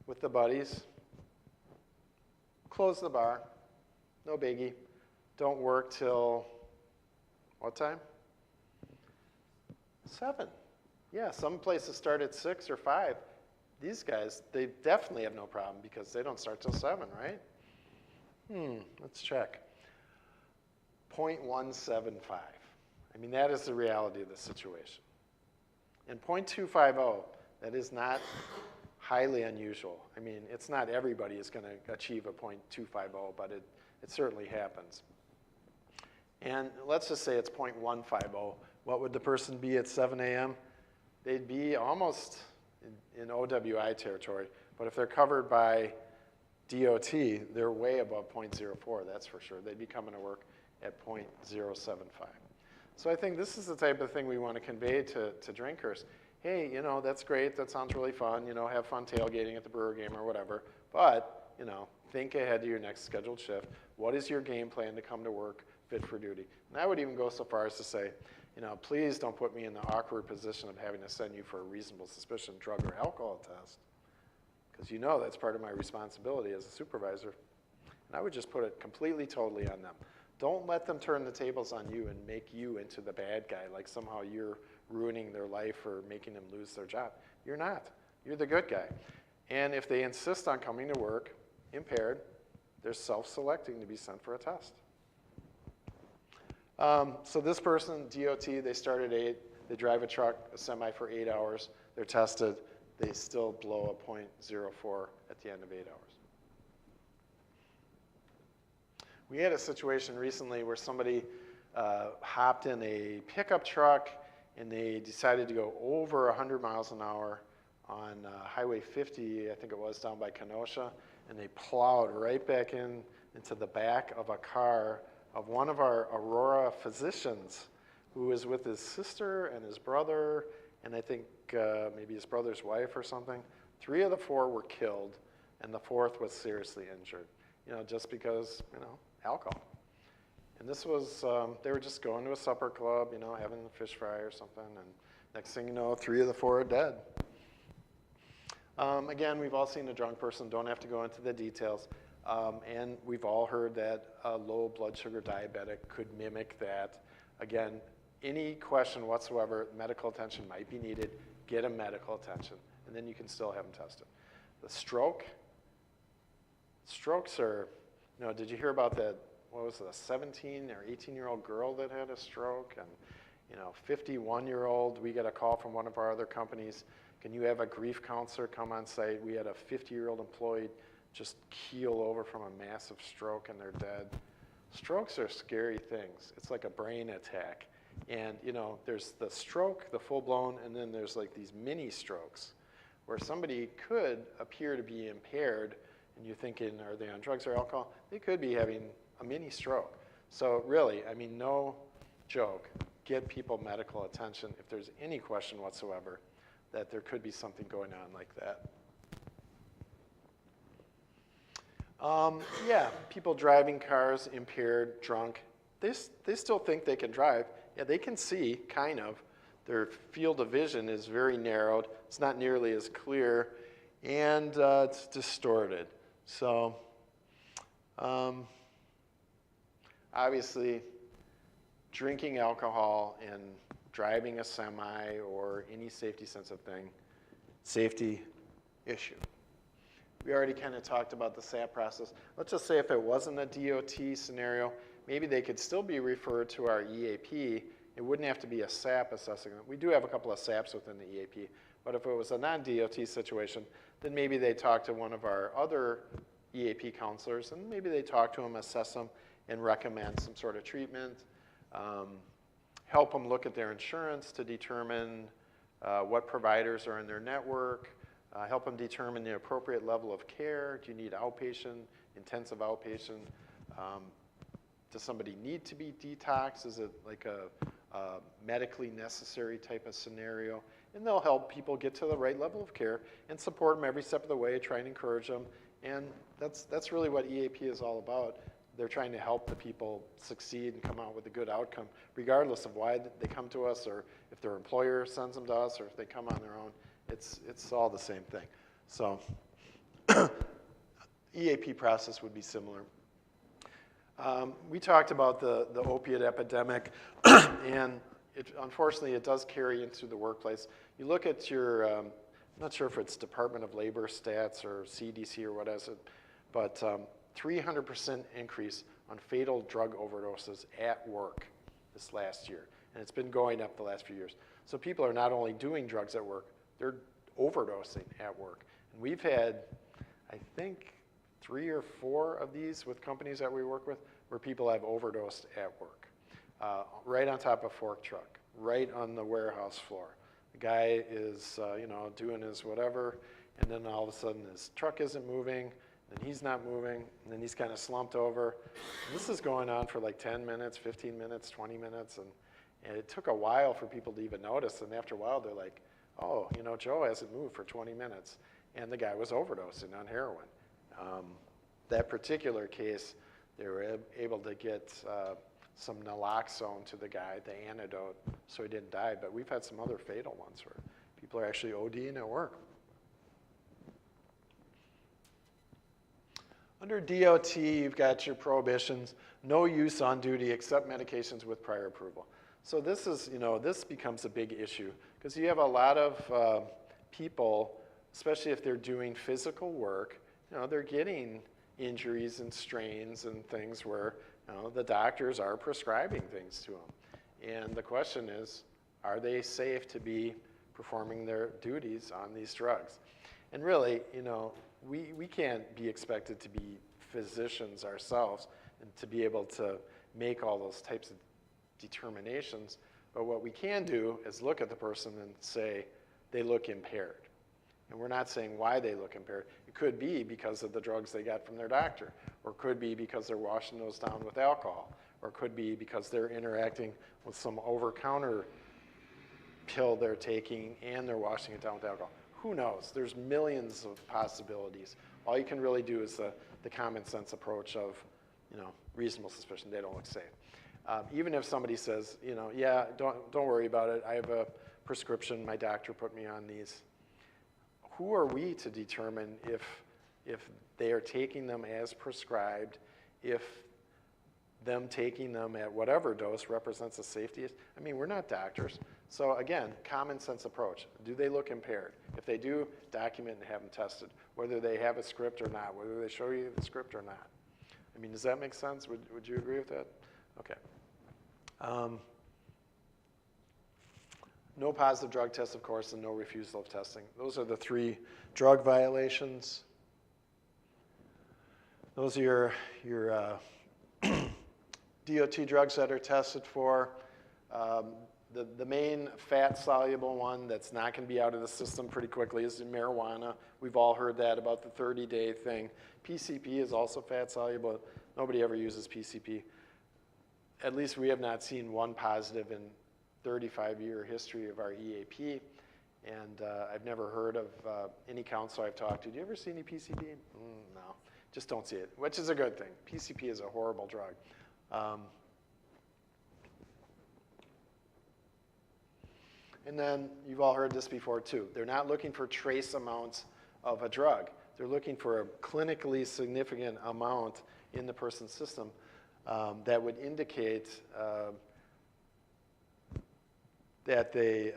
with the buddies. Close the bar, no biggie. Don't work till, what time? 7. Yeah, some places start at 6 or 5. These guys, they definitely have no problem because they don't start till 7, right? Let's check. 0.175. I mean, that is the reality of the situation. And 0.250, that is not highly unusual. I mean, it's not everybody is going to achieve a 0.250, but it certainly happens. And let's just say it's 0.150. What would the person be at 7 a.m.? They'd be almost in OWI territory. But if they're covered by DOT, they're way above 0.04, that's for sure. They'd be coming to work at 0.075. So I think this is the type of thing we want to convey to drinkers. Hey, you know, that's great, that sounds really fun, you know, have fun tailgating at the Brewer game or whatever, but, you know, think ahead to your next scheduled shift. What is your game plan to come to work fit for duty? And I would even go so far as to say, you know, please don't put me in the awkward position of having to send you for a reasonable suspicion drug or alcohol test, because you know that's part of my responsibility as a supervisor. And I would just put it completely, totally on them. Don't let them turn the tables on you and make you into the bad guy, like somehow you're ruining their life or making them lose their job. You're not. You're the good guy. And if they insist on coming to work impaired, they're self-selecting to be sent for a test. So this person, DOT, they start at 8, they drive a truck, a semi for 8 hours, they're tested, they still blow a 0.04 at the end of 8 hours. We had a situation recently where somebody hopped in a pickup truck and they decided to go over 100 miles an hour on Highway 50, I think it was, down by Kenosha, and they plowed right back into the back of a car of one of our Aurora physicians who was with his sister and his brother, and I think maybe his brother's wife or something. 3 of the 4 were killed, and the 4th was seriously injured, you know, just because, you know, alcohol. And this was, they were just going to a supper club, you know, having a fish fry or something, and next thing you know, 3 of the 4 are dead. Again, we've all seen a drunk person, don't have to go into the details, and we've all heard that a low blood sugar diabetic could mimic that. Again, any question whatsoever, medical attention might be needed, get a medical attention, and then you can still have them tested. The stroke, strokes are, you know, did you hear about that, what was it, a 17 or 18-year-old girl that had a stroke? And, you know, 51-year-old, we got a call from one of our other companies, can you have a grief counselor come on site? We had a 50-year-old employee just keel over from a massive stroke and they're dead. Strokes are scary things. It's like a brain attack. And, you know, there's the stroke, the full-blown, and then there's like these mini strokes where somebody could appear to be impaired and you're thinking, are they on drugs or alcohol? They could be having a mini stroke. So really, I mean, no joke, get people medical attention if there's any question whatsoever that there could be something going on like that. Yeah, people driving cars impaired, drunk, they still think they can drive. Yeah, they can see, kind of. Their field of vision is very narrowed. It's not nearly as clear, and it's distorted. So, obviously, drinking alcohol and driving a semi or any safety-sensitive thing, safety issue. We already kind of talked about the SAP process. Let's just say if it wasn't a DOT scenario, maybe they could still be referred to our EAP. It wouldn't have to be a SAP assessing them. We do have a couple of SAPs within the EAP, but if it was a non-DOT situation, then maybe they talk to one of our other EAP counselors, and maybe they talk to them, assess them, and recommend some sort of treatment, help them look at their insurance to determine what providers are in their network, help them determine the appropriate level of care. Do you need outpatient, intensive outpatient? Does somebody need to be detoxed? Is it like a medically necessary type of scenario? And they'll help people get to the right level of care and support them every step of the way, try and encourage them. And that's really what EAP is all about. They're trying to help the people succeed and come out with a good outcome, regardless of why they come to us or if their employer sends them to us or if they come on their own. It's all the same thing. So EAP process would be similar. We talked about the opiate epidemic, and unfortunately it does carry into the workplace. You look at your, I'm not sure if it's Department of Labor stats or CDC or what is it, but 300% increase on fatal drug overdoses at work this last year. And it's been going up the last few years. So people are not only doing drugs at work, they're overdosing at work. And we've had, I think, 3 or 4 of these with companies that we work with where people have overdosed at work. right on top of a fork truck, right on the warehouse floor. The guy is, doing his whatever, and then all of a sudden his truck isn't moving, then he's not moving, and then he's kind of slumped over. And this is going on for like 10 minutes, 15 minutes, 20 minutes, and it took a while for people to even notice, and after a while they're like, oh, Joe hasn't moved for 20 minutes, and the guy was overdosing on heroin. That particular case, they were able to get some naloxone to the guy, the antidote, so he didn't die. But we've had some other fatal ones where people are actually ODing at work. Under DOT, you've got your prohibitions, no use on duty except medications with prior approval. So this is, this becomes a big issue because you have a lot of people, especially if they're doing physical work, they're getting injuries and strains and things where the doctors are prescribing things to them. And the question is, are they safe to be performing their duties on these drugs? And really, we can't be expected to be physicians ourselves and to be able to make all those types of determinations. But what we can do is look at the person and say, they look impaired. And we're not saying why they look impaired. It could be because of the drugs they got from their doctor, or it could be because they're washing those down with alcohol, or it could be because they're interacting with some over-counter pill they're taking and they're washing it down with alcohol. Who knows? There's millions of possibilities. All you can really do is the common sense approach of, reasonable suspicion, they don't look safe. Even if somebody says, yeah, don't worry about it. I have a prescription, my doctor put me on these. Who are we to determine if they are taking them as prescribed, if them taking them at whatever dose represents a safety? I mean, we're not doctors. So again, common sense approach. Do they look impaired? If they do, document and have them tested, whether they have a script or not, whether they show you the script or not. I mean, does that make sense? Would you agree with that? Okay. No positive drug tests, of course, and no refusal of testing. Those are the 3 drug violations. Those are your DOT drugs that are tested for. The main fat-soluble one that's not going to be out of the system pretty quickly is marijuana. We've all heard that about the 30-day thing. PCP is also fat-soluble. Nobody ever uses PCP. At least we have not seen one positive in 35-year history of our EAP, and I've never heard of any counselor I've talked to. Do you ever see any PCP? No, just don't see it, which is a good thing. PCP is a horrible drug. And then you've all heard this before too. They're not looking for trace amounts of a drug. They're looking for a clinically significant amount in the person's system that would indicate that they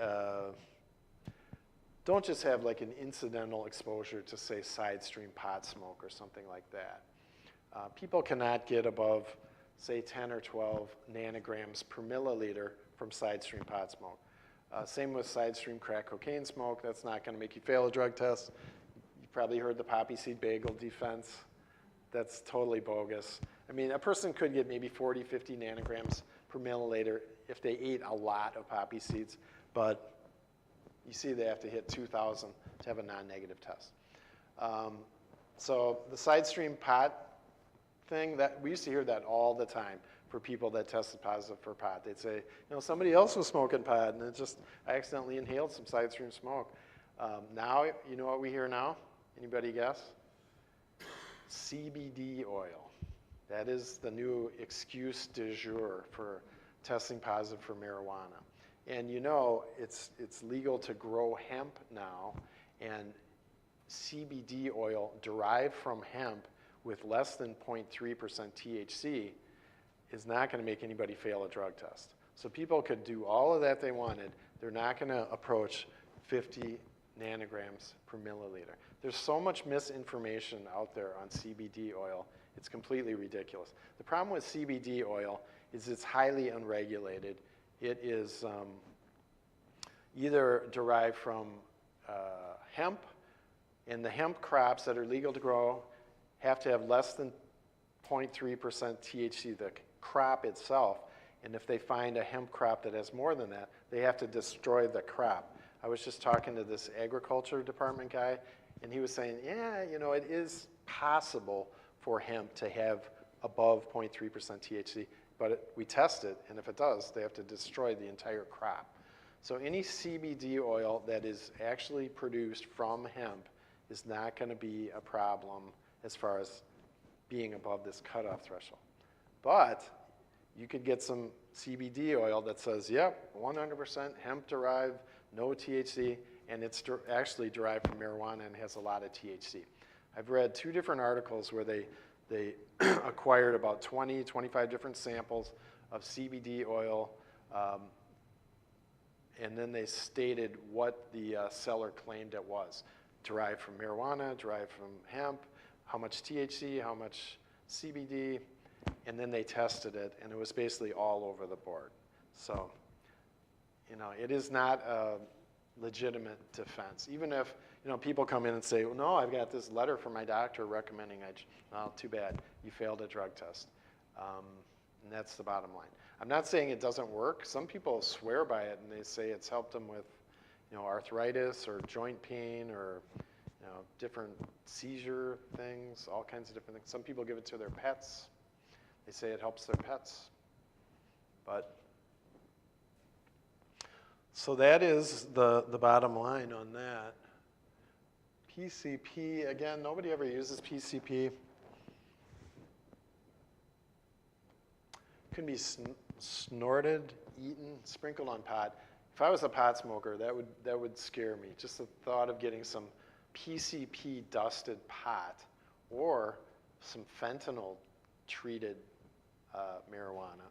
don't just have like an incidental exposure to, say, side stream pot smoke or something like that. People cannot get above, say, 10 or 12 nanograms per milliliter from side stream pot smoke. Same with side stream crack cocaine smoke. That's not going to make you fail a drug test. You've probably heard the poppy seed bagel defense. That's totally bogus. I mean, a person could get maybe 40, 50 nanograms per milliliter if they ate a lot of poppy seeds, but you see they have to hit 2,000 to have a non-negative test. So the side stream pot thing, that we used to hear that all the time for people that tested positive for pot. They'd say, somebody else was smoking pot, and I accidentally inhaled some side stream smoke. Now, you know what we hear now? Anybody guess? CBD oil. That is the new excuse du jour for testing positive for marijuana. And it's legal to grow hemp now, and CBD oil derived from hemp with less than 0.3% THC is not going to make anybody fail a drug test. So people could do all of that they wanted. They're not going to approach 50 nanograms per milliliter. There's so much misinformation out there on CBD oil. It's completely ridiculous. The problem with CBD oil is it's highly unregulated. It is either derived from hemp, and the hemp crops that are legal to grow have to have less than 0.3% THC, the crop itself, And if they find a hemp crop that has more than that, they have to destroy the crop. I was just talking to this agriculture department guy, and he was saying, yeah, you know, it is possible for hemp to have above 0.3% THC, but we test it, and if it does, they have to destroy the entire crop. So any CBD oil that is actually produced from hemp is not going to be a problem as far as being above this cutoff threshold. But you could get some CBD oil that says, yep, 100% hemp-derived, no THC, and it's actually derived from marijuana and has a lot of THC. I've read 2 different articles where they acquired about 20, 25 different samples of CBD oil, and then they stated what the seller claimed it was. Derived from marijuana, derived from hemp, how much THC, how much CBD, and then they tested it, and it was basically all over the board. So, you know, it is not a legitimate defense. Even if, you know, people come in and say, well, no, I've got this letter from my doctor recommending well, too bad, you failed a drug test. And that's the bottom line. I'm not saying it doesn't work. Some people swear by it, and they say it's helped them with, you know, arthritis or joint pain or, you know, different seizure things, all kinds of different things. Some people give it to their pets. They say it helps their pets. But so that is the bottom line on that. PCP, again, nobody ever uses PCP. Can be snorted, eaten, sprinkled on pot. If I was a pot smoker, that would scare me. Just the thought of getting some PCP dusted pot or some fentanyl treated marijuana.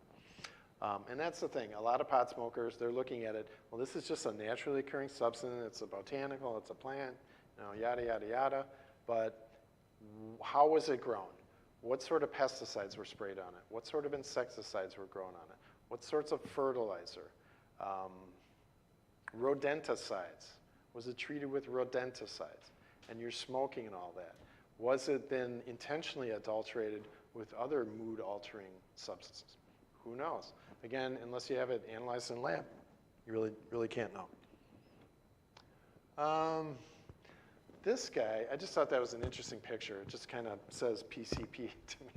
And that's the thing. A lot of pot smokers, they're looking at it, well, this is just a naturally occurring substance. It's a botanical, it's a plant, you know, yada, yada, yada. But how was it grown? What sort of pesticides were sprayed on it? What sort of insecticides were grown on it? What sorts of fertilizer? Rodenticides. Was it treated with rodenticides? And you're smoking and all that. Was it then intentionally adulterated with other mood-altering substances? Who knows? Again, unless you have it analyzed in lab, you really can't know. This guy, I just thought that was an interesting picture. It just kind of says PCP to me.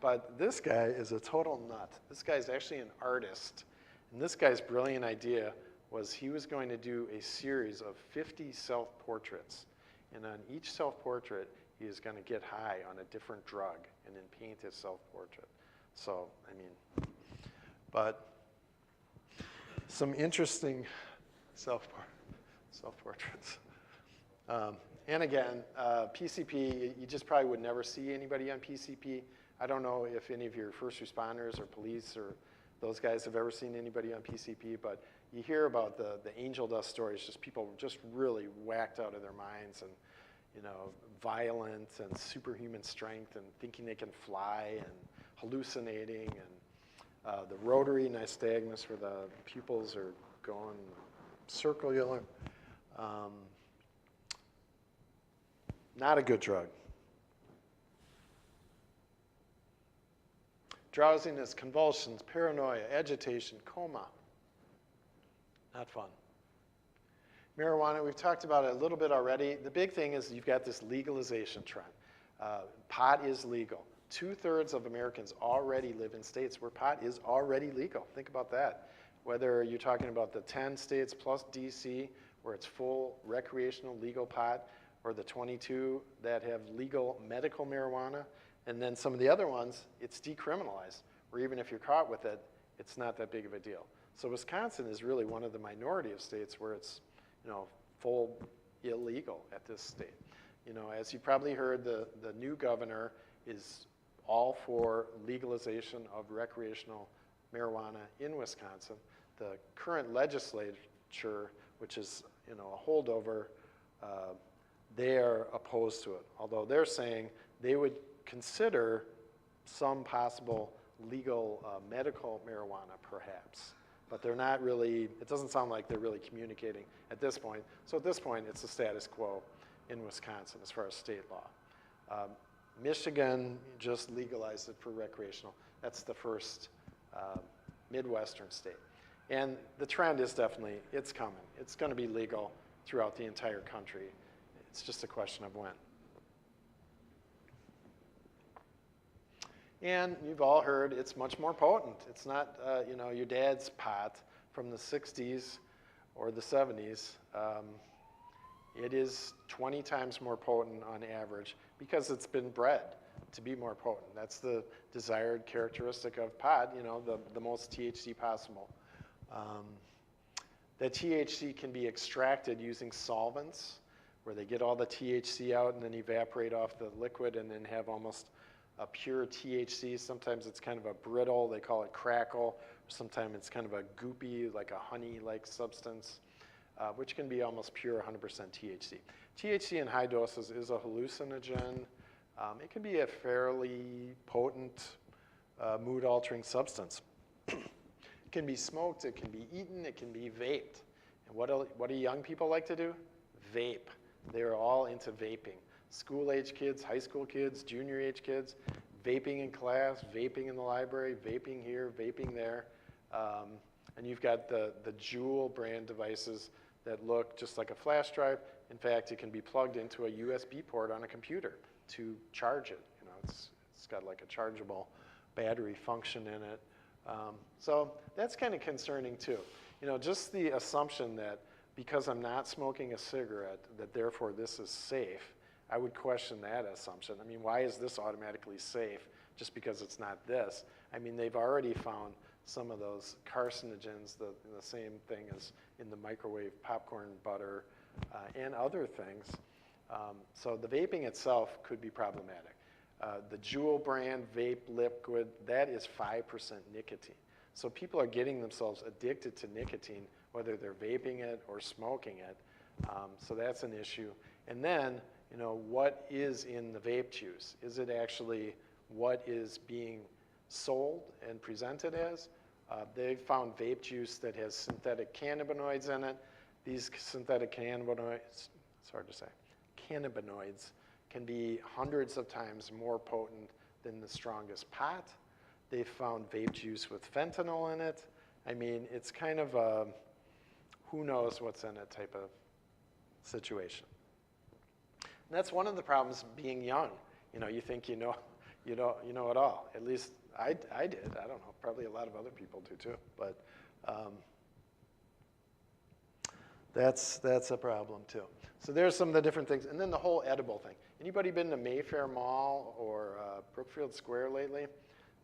But this guy is a total nut. This guy's actually an artist. And this guy's brilliant idea was he was going to do a series of 50 self-portraits. And on each self-portrait, he is going to get high on a different drug and then paint his self-portrait. So, I mean, but some interesting self-portraits. And again, PCP, you just probably would never see anybody on PCP. I don't know if any of your first responders or police or those guys have ever seen anybody on PCP, but you hear about the angel dust stories, just people just really whacked out of their minds and, you know, violent and superhuman strength and thinking they can fly and hallucinating and the rotary nystagmus where the pupils are going circular. Not a good drug. Drowsiness, convulsions, paranoia, agitation, coma. Not fun. Marijuana, we've talked about it a little bit already. The big thing is you've got this legalization trend. Pot is legal. 2/3 of Americans already live in states where pot is already legal. Think about that. Whether you're talking about the 10 states plus DC, where it's full recreational legal pot, or the 22 that have legal medical marijuana, and then some of the other ones, it's decriminalized, or even if you're caught with it, it's not that big of a deal. So Wisconsin is really one of the minority of states where it's, you know, full illegal at this state. You know, as you probably heard, the new governor is all for legalization of recreational marijuana in Wisconsin. The current legislature, which is, you know, a holdover, they are opposed to it, although they're saying they would consider some possible legal medical marijuana perhaps, but they're not really, it doesn't sound like they're really communicating at this point. So at this point, it's the status quo in Wisconsin as far as state law. Michigan just legalized it for recreational. That's the first Midwestern state. And the trend is definitely, it's coming. It's going to be legal throughout the entire country. It's just a question of when. And you've all heard it's much more potent. It's not, you know, your dad's pot from the 60s or the 70s. It is 20 times more potent on average because it's been bred to be more potent. That's the desired characteristic of pot, you know, the most THC possible. That THC can be extracted using solvents where they get all the THC out and then evaporate off the liquid and then have almost a pure THC. Sometimes it's kind of a brittle, they call it crackle. Sometimes it's kind of a goopy, like a honey-like substance, which can be almost pure 100% THC. THC in high doses is a hallucinogen. It can be a fairly potent mood-altering substance. It can be smoked, it can be eaten, it can be vaped. And what do young people like to do? Vape. They're all into vaping. School-age kids, high school kids, junior-age kids, vaping in class, vaping in the library, vaping here, vaping there. And you've got the Juul brand devices that look just like a flash drive. In fact, it can be plugged into a USB port on a computer to charge it. You know, it's got like a chargeable battery function in it. So that's kind of concerning too. You know, just the assumption that because I'm not smoking a cigarette, that therefore this is safe, I would question that assumption. I mean, why is this automatically safe just because it's not this? I mean, they've already found some of those carcinogens, the same thing as in the microwave popcorn butter and other things. So the vaping itself could be problematic. The Juul brand vape liquid, that is 5% nicotine. So people are getting themselves addicted to nicotine, whether they're vaping it or smoking it. So that's an issue. And then, you know, what is in the vape juice? Is it actually what is being sold and presented as? They've found vape juice that has synthetic cannabinoids in it. These synthetic cannabinoids, it's hard to say, cannabinoids can be hundreds of times more potent than the strongest pot. They've found vape juice with fentanyl in it. I mean, it's kind of a who knows what's in it type of situation. And that's one of the problems being young. You know, you think you know it all. At least I did. I don't know. Probably a lot of other people do too. But that's a problem too. So there's some of the different things. And then the whole edible thing. Anybody been to Mayfair Mall or Brookfield Square lately?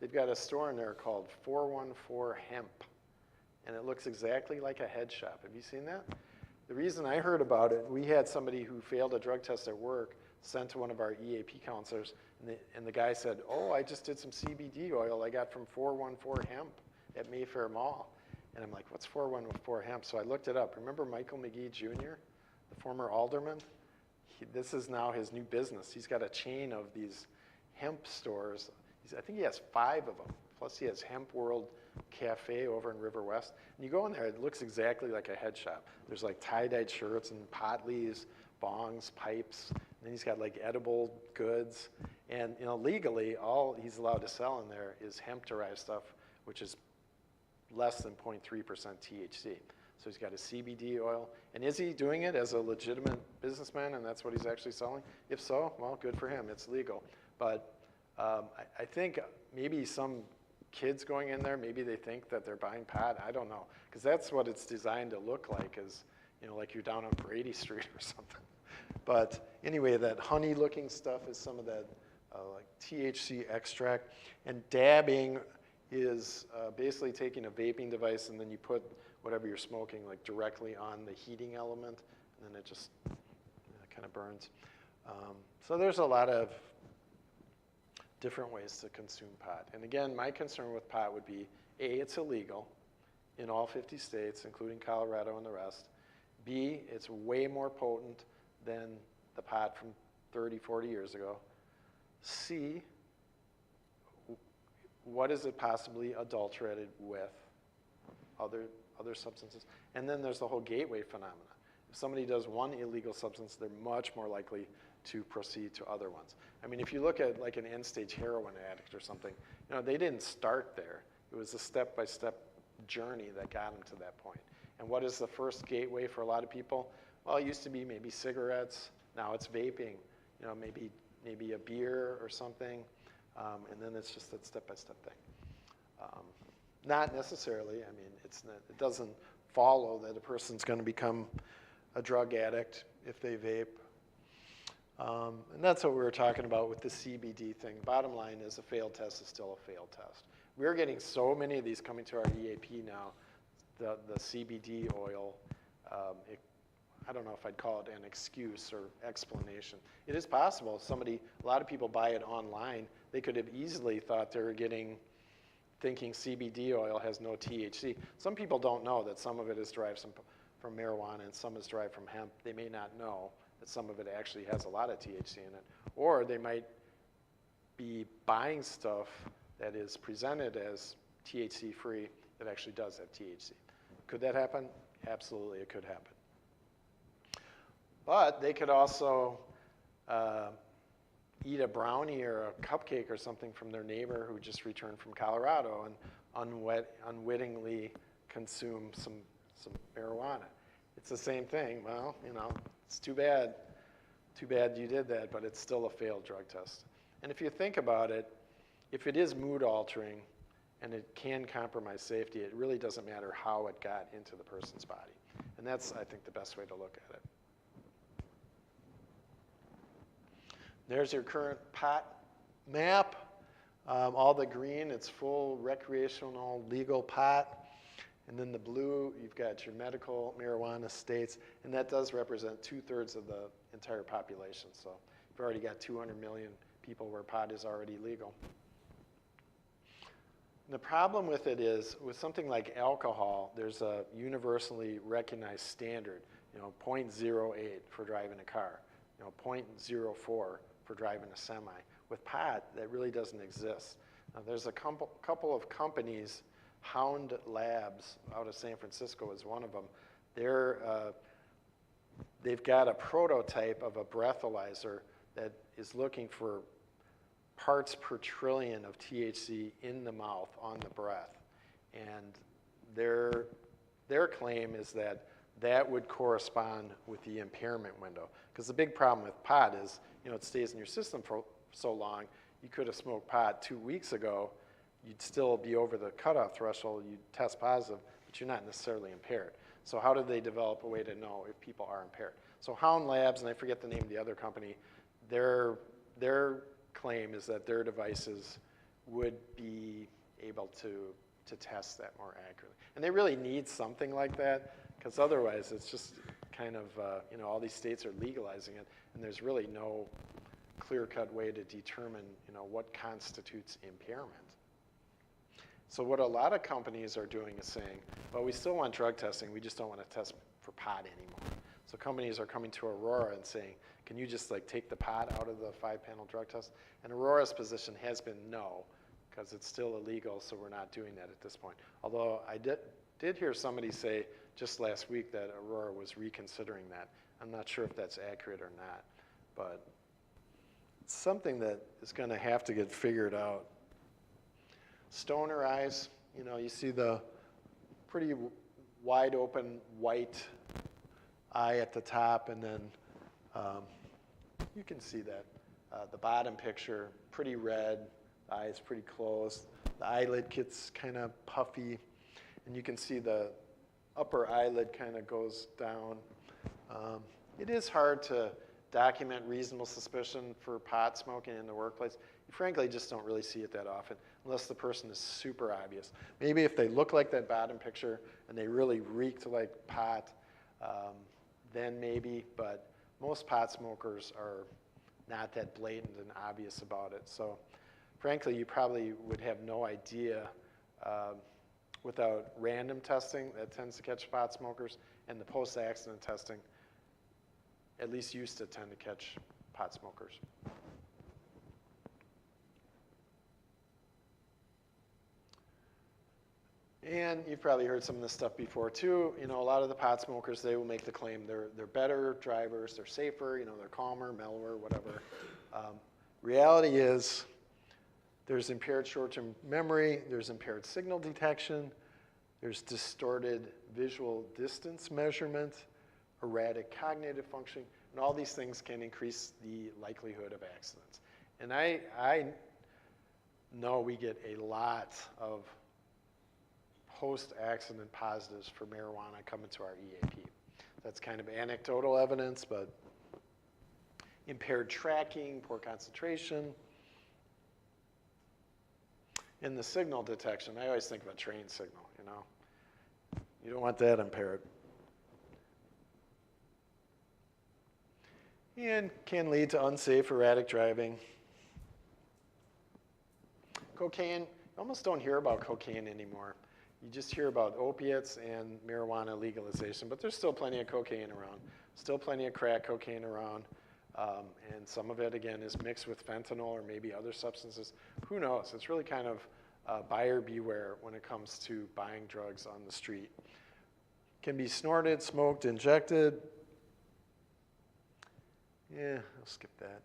They've got a store in there called 414 Hemp. And it looks exactly like a head shop. Have you seen that? The reason I heard about it, we had somebody who failed a drug test at work sent to one of our EAP counselors, and the guy said, oh, I just did some CBD oil I got from 414 Hemp at Mayfair Mall. And I'm like, what's 414 Hemp? So I looked it up. Remember Michael McGee Jr., the former alderman? This is now his new business. He's got a chain of these hemp stores. I think he has 5 of them. Plus he has Hemp World Cafe over in River West. And you go in there, it looks exactly like a head shop. There's like tie-dyed shirts and pot leaves, bongs, pipes. And then he's got like edible goods. And you know, legally, all he's allowed to sell in there is hemp-derived stuff, which is less than 0.3% THC. So he's got a CBD oil. And is he doing it as a legitimate businessman and that's what he's actually selling? If so, well, good for him. It's legal. But I think maybe some kids going in there, maybe they think that they're buying pot. I don't know. Because that's what it's designed to look like, is, you know, like you're down on Brady Street or something. But anyway, that honey-looking stuff is some of that like THC extract. And dabbing is basically taking a vaping device and then you put whatever you're smoking like directly on the heating element, and then it just kind of burns. So there's a lot of different ways to consume pot. And again, my concern with pot would be, A, it's illegal in all 50 states, including Colorado and the rest. B, it's way more potent than the pot from 30, 40 years ago. C, what is it possibly adulterated with? Other substances. And then there's the whole gateway phenomenon. If somebody does one illegal substance, they're much more likely to proceed to other ones. I mean, if you look at like an end-stage heroin addict or something, you know, they didn't start there. It was a step-by-step journey that got them to that point. And what is the first gateway for a lot of people? Well, it used to be maybe cigarettes. Now it's vaping. You know, maybe a beer or something. And then it's just that step-by-step thing. Not necessarily. I mean, it doesn't follow that a person's going to become a drug addict if they vape. And that's what we were talking about with the CBD thing. Bottom line is a failed test is still a failed test. We're getting so many of these coming to our EAP now, the CBD oil. I don't know if I'd call it an excuse or explanation. It is possible. A lot of people buy it online. They could have easily thought they were thinking CBD oil has no THC. Some people don't know that some of it is derived from marijuana and some is derived from hemp. They may not know that some of it actually has a lot of THC in it. Or they might be buying stuff that is presented as THC free that actually does have THC. Could that happen? Absolutely, it could happen. But they could also eat a brownie or a cupcake or something from their neighbor who just returned from Colorado and unwittingly consume some marijuana. It's the same thing. Well, you know, it's too bad. Too bad you did that, but it's still a failed drug test. And if you think about it, if it is mood altering and it can compromise safety, it really doesn't matter how it got into the person's body. And that's, I think, the best way to look at it. There's your current pot map. All the green, it's full recreational legal pot. And then the blue, you've got your medical marijuana states. And that does represent 2/3 of the entire population. So you've already got 200 million people where pot is already legal. And the problem with it is, with something like alcohol, there's a universally recognized standard, 0.08 for driving a car, 0.04 for driving a semi. With pot, that really doesn't exist. Now, there's a couple of companies, Hound Labs out of San Francisco is one of them. They've got a prototype of a breathalyzer that is looking for parts per trillion of THC in the mouth on the breath. And their claim is that would correspond with the impairment window. Because the big problem with pot is, it stays in your system for so long. You could have smoked pot 2 weeks ago, you'd still be over the cutoff threshold, you'd test positive, but you're not necessarily impaired. So how did they develop a way to know if people are impaired? So Hound Labs, and I forget the name of the other company, their claim is that their devices would be able to test that more accurately. And they really need something like that, because otherwise it's just kind of, all these states are legalizing it, and there's really no clear-cut way to determine, what constitutes impairment. So what a lot of companies are doing is saying, well, we still want drug testing, we just don't want to test for pot anymore. So companies are coming to Aurora and saying, can you just take the pot out of the 5-panel drug test? And Aurora's position has been no, because it's still illegal, so we're not doing that at this point. Although I did hear somebody say just last week that Aurora was reconsidering that. I'm not sure if that's accurate or not, but it's something that is going to have to get figured out. Stoner eyes, you see the pretty wide open white eye at the top, and then you can see that. The bottom picture, pretty red, the eye is pretty closed. The eyelid gets kind of puffy, and you can see the upper eyelid kind of goes down. It is hard to document reasonable suspicion for pot smoking in the workplace. You frankly just don't really see it that often, unless the person is super obvious. Maybe if they look like that bottom picture and they really reeked like pot, then maybe, but most pot smokers are not that blatant and obvious about it. So frankly, you probably would have no idea without random testing that tends to catch pot smokers, and the post-accident testing at least used to tend to catch pot smokers. And you've probably heard some of this stuff before too. A lot of the pot smokers, they will make the claim they're better drivers, they're safer, they're calmer, mellower, whatever. Reality is there's impaired short-term memory, there's impaired signal detection, There's distorted visual distance measurement, erratic cognitive functioning, and all these things can increase the likelihood of accidents. And I know we get a lot of post-accident positives for marijuana coming to our EAP. That's kind of anecdotal evidence, but impaired tracking, poor concentration, and the signal detection. I always think of a train signal, you know. You don't want that impaired. And can lead to unsafe, erratic driving. Cocaine, you almost don't hear about cocaine anymore. You just hear about opiates and marijuana legalization, but there's still plenty of cocaine around. Still plenty of crack cocaine around. And some of it, again, is mixed with fentanyl or maybe other substances. Who knows? It's really kind of buyer beware when it comes to buying drugs on the street. Can be snorted, smoked, injected. Yeah, I'll skip that.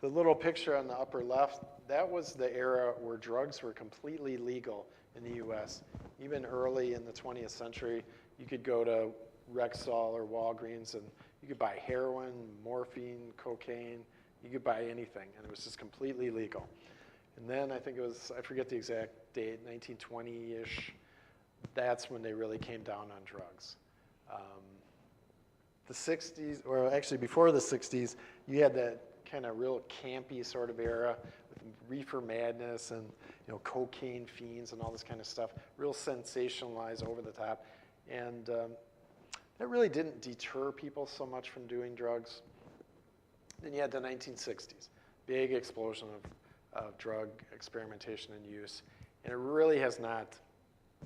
The little picture on the upper left, that was the era where drugs were completely legal in the US. Even early in the 20th century, you could go to Rexall or Walgreens and you could buy heroin, morphine, cocaine. You could buy anything, and it was just completely legal. And then I think it was, I forget the exact date, 1920-ish, that's when they really came down on drugs. The 60s, or actually before the 60s, you had that kind of real campy sort of era with reefer madness and cocaine fiends and all this kind of stuff, real sensationalized, over the top. And that really didn't deter people so much from doing drugs. Then you had the 1960s, big explosion of drug experimentation and use. And it really has not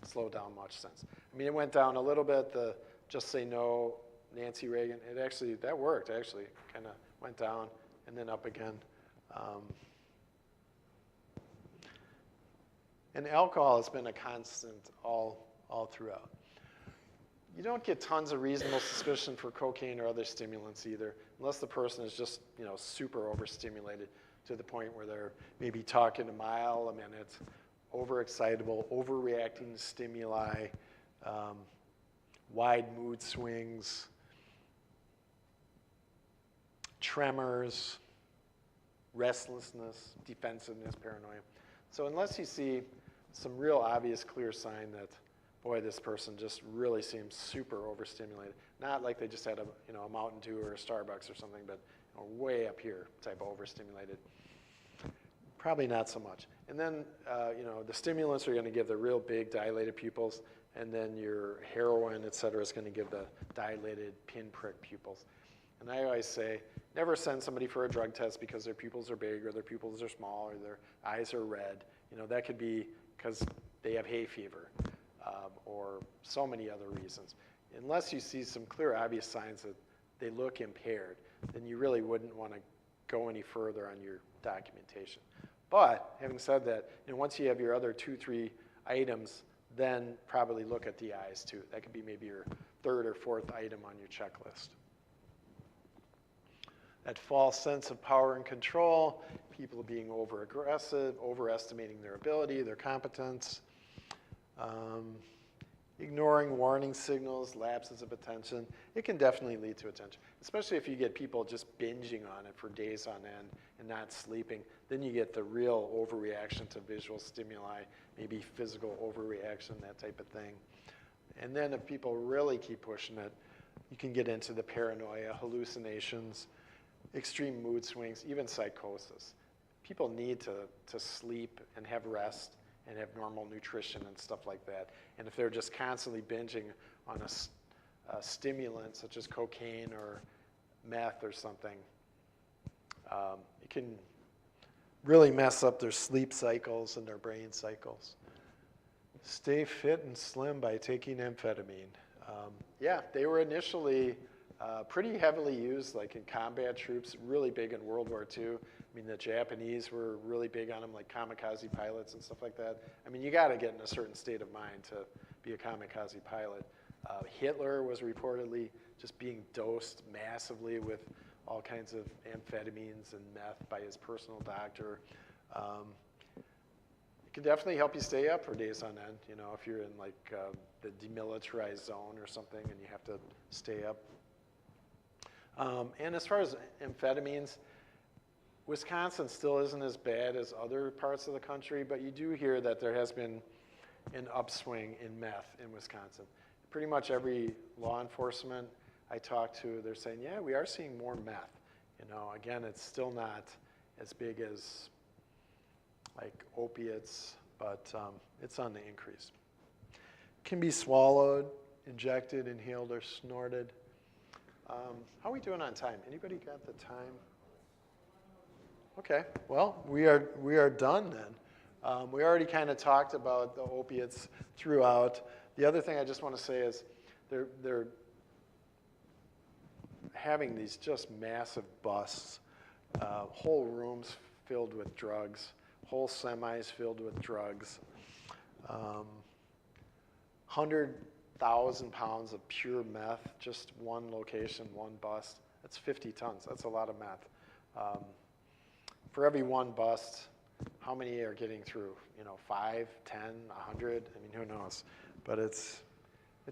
slowed down much since. I mean, it went down a little bit, the Just Say No, Nancy Reagan, it actually, that worked, actually. Kind of went down and then up again. And alcohol has been a constant all throughout. You don't get tons of reasonable suspicion for cocaine or other stimulants either, unless the person is just super overstimulated to the point where they're maybe talking a mile a minute, overexcitable, overreacting to stimuli, wide mood swings, tremors, restlessness, defensiveness, paranoia. So unless you see some real obvious clear sign that, boy, this person just really seems super overstimulated, not like they just had a Mountain Dew or a Starbucks or something, but way up here type of overstimulated, probably not so much. And then the stimulants are going to give the real big dilated pupils, and then your heroin, et cetera, is going to give the dilated pinprick pupils. And I always say, never send somebody for a drug test because their pupils are big or their pupils are small or their eyes are red. That could be because they have hay fever or so many other reasons. Unless you see some clear, obvious signs that they look impaired, then you really wouldn't want to go any further on your documentation. But having said that, once you have your other 2, 3 items, then probably look at the eyes too. That could be maybe your 3rd or 4th item on your checklist. That false sense of power and control, people being over-aggressive, overestimating their ability, their competence, ignoring warning signals, lapses of attention. It can definitely lead to attention, especially if you get people just binging on it for days on end and not sleeping. Then you get the real overreaction to visual stimuli, maybe physical overreaction, that type of thing. And then if people really keep pushing it, you can get into the paranoia, hallucinations, extreme mood swings, even psychosis. People need to sleep and have rest and have normal nutrition and stuff like that. And if they're just constantly binging on a stimulant such as cocaine or meth or something, it can really mess up their sleep cycles and their brain cycles. Stay fit and slim by taking amphetamine. Yeah, they were initially pretty heavily used, like in combat troops, really big in World War II. I mean, the Japanese were really big on them, like kamikaze pilots and stuff like that. I mean, you got to get in a certain state of mind to be a kamikaze pilot. Hitler was reportedly just being dosed massively with all kinds of amphetamines and meth by his personal doctor. It can definitely help you stay up for days on end, you know, if you're in like the demilitarized zone or something and you have to stay up. And as far as amphetamines, Wisconsin still isn't as bad as other parts of the country, but you do hear that there has been an upswing in meth in Wisconsin. Pretty much every law enforcement I talk to, they're saying, yeah, we are seeing more meth. You know, again, it's still not as big as like opiates, but it's on the increase. Can be swallowed, injected, inhaled, or snorted. How are we doing on time? Anybody got the time? Okay, well, we are done then. We already kind of talked about the opiates throughout. The other thing I just want to say is they're having these just massive busts, whole rooms filled with drugs, whole semis filled with drugs, 100,000 pounds of pure meth, just one location, one bust. That's 50 tons. That's a lot of meth. For every one bust, how many are getting through? You know, 5, 10, 100? I mean, who knows? But it's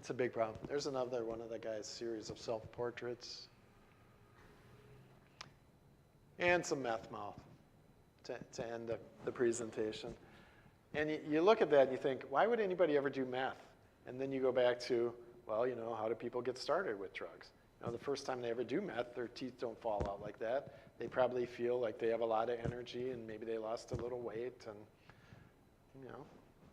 a big problem. There's another one of the guy's series of self-portraits. And some meth mouth to end the presentation. And you look at that and you think, why would anybody ever do meth? And then you go back to, well, you know, how do people get started with drugs? You know, the first time they ever do meth, their teeth don't fall out like that. They probably feel like they have a lot of energy and maybe they lost a little weight and, you know,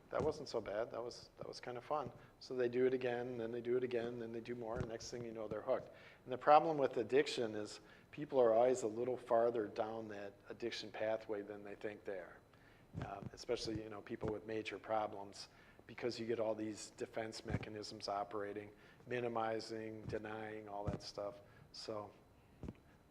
that wasn't so bad. That was kind of fun. So they do it again, and then they do it again, and then they do more, and next thing you know, they're hooked. And the problem with addiction is people are always a little farther down that addiction pathway than they think they are. Especially, you know, people with major problems, because you get all these defense mechanisms operating, minimizing, denying, all that stuff. So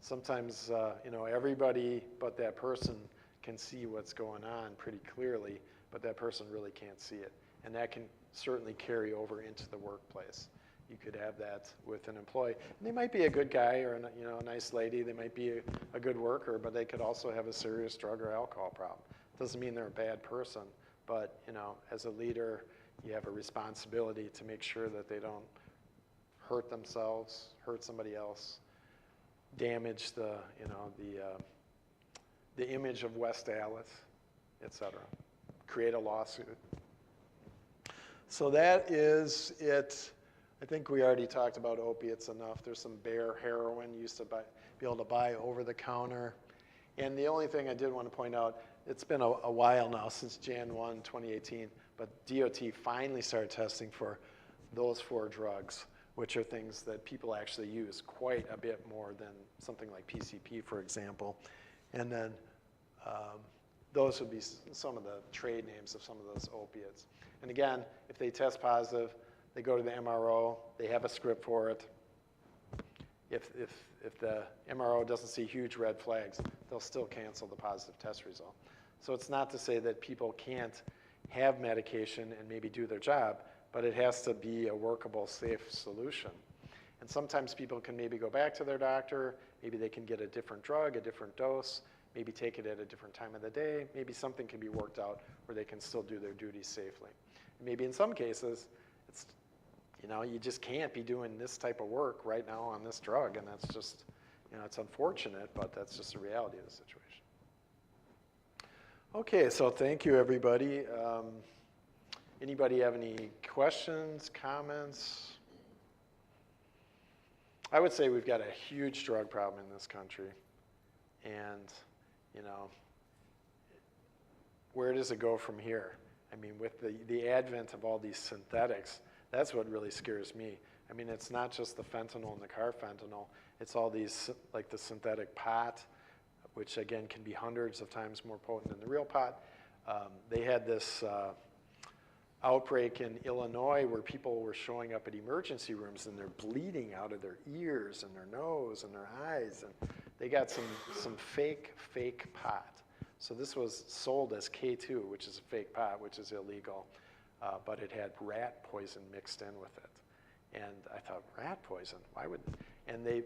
sometimes, you know, everybody but that person can see what's going on pretty clearly, but that person really can't see it. And that can certainly carry over into the workplace. You could have that with an employee. And they might be a good guy or a nice lady. They might be a good worker, but they could also have a serious drug or alcohol problem. Doesn't mean they're a bad person, but you know, as a leader, you have a responsibility to make sure that they don't hurt themselves, hurt somebody else, damage the image of West Allis, etc. Create a lawsuit. So that is it. I think we already talked about opiates enough. There's some bare heroin you used to be able to buy over the counter. And the only thing I did want to point out, it's been a while now, since Jan 1, 2018, but DOT finally started testing for those 4 drugs, which are things that people actually use quite a bit more than something like PCP, for example. And then those would be some of the trade names of some of those opiates. And again, if they test positive, they go to the MRO, they have a script for it. If the MRO doesn't see huge red flags, they'll still cancel the positive test result. So it's not to say that people can't have medication and maybe do their job, but it has to be a workable, safe solution. And sometimes people can maybe go back to their doctor, maybe they can get a different drug, a different dose, maybe take it at a different time of the day, maybe something can be worked out where they can still do their duties safely. And maybe in some cases, it's, you know, you just can't be doing this type of work right now on this drug, and that's just, you know, it's unfortunate, but that's just the reality of the situation. Okay, so thank you, everybody. Anybody have any questions, comments? I would say we've got a huge drug problem in this country, and, you know, where does it go from here? I mean, with the advent of all these synthetics, that's what really scares me. I mean, it's not just the fentanyl and the carfentanil, it's all these, like the synthetic pot, which again can be hundreds of times more potent than the real pot. They had this outbreak in Illinois where people were showing up at emergency rooms and they're bleeding out of their ears and their nose and their eyes, and they got some fake pot. So this was sold as K2, which is a fake pot, which is illegal, but it had rat poison mixed in with it. And I thought, rat poison? Why would? And they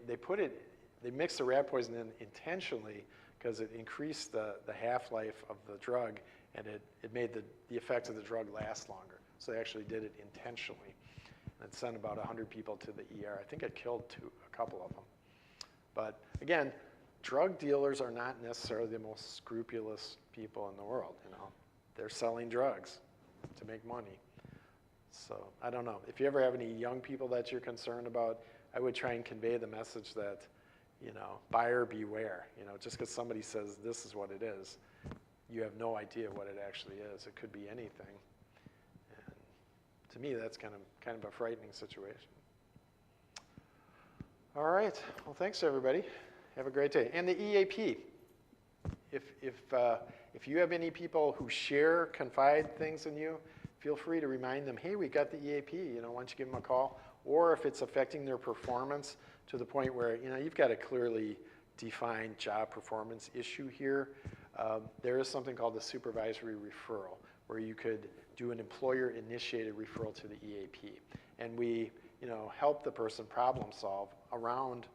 mixed the rat poison in intentionally because it increased the half-life of the drug, and it made the effect of the drug last longer. So they actually did it intentionally. And it sent about 100 people to the ER. I think it killed a couple of them. But again, drug dealers are not necessarily the most scrupulous people in the world, you know. They're selling drugs to make money. So I don't know. If you ever have any young people that you're concerned about, I would try and convey the message that, you know, buyer beware. You know, just because somebody says this is what it is, you have no idea what it actually is. It could be anything. And to me, that's kind of a frightening situation. All right. Well, thanks everybody. Have a great day. And the EAP. If you have any people who share, confide things in you, feel free to remind them, hey, we got the EAP, you know, why don't you give them a call? Or if it's affecting their performance to the point where, you know, you've got a clearly defined job performance issue here, there is something called the supervisory referral, where you could do an employer-initiated referral to the EAP. And we, you know, help the person problem solve around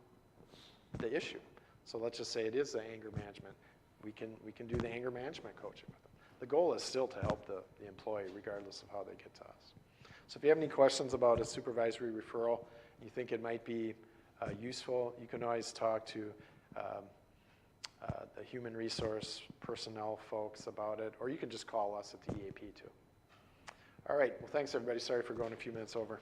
the issue. So let's just say it is the anger management. We can do the anger management coaching with them. The goal is still to help the employee regardless of how they get to us. So if you have any questions about a supervisory referral, you think it might be useful, you can always talk to the human resource personnel folks about it, or you can just call us at the EAP too. All right, well thanks everybody. Sorry for going a few minutes over.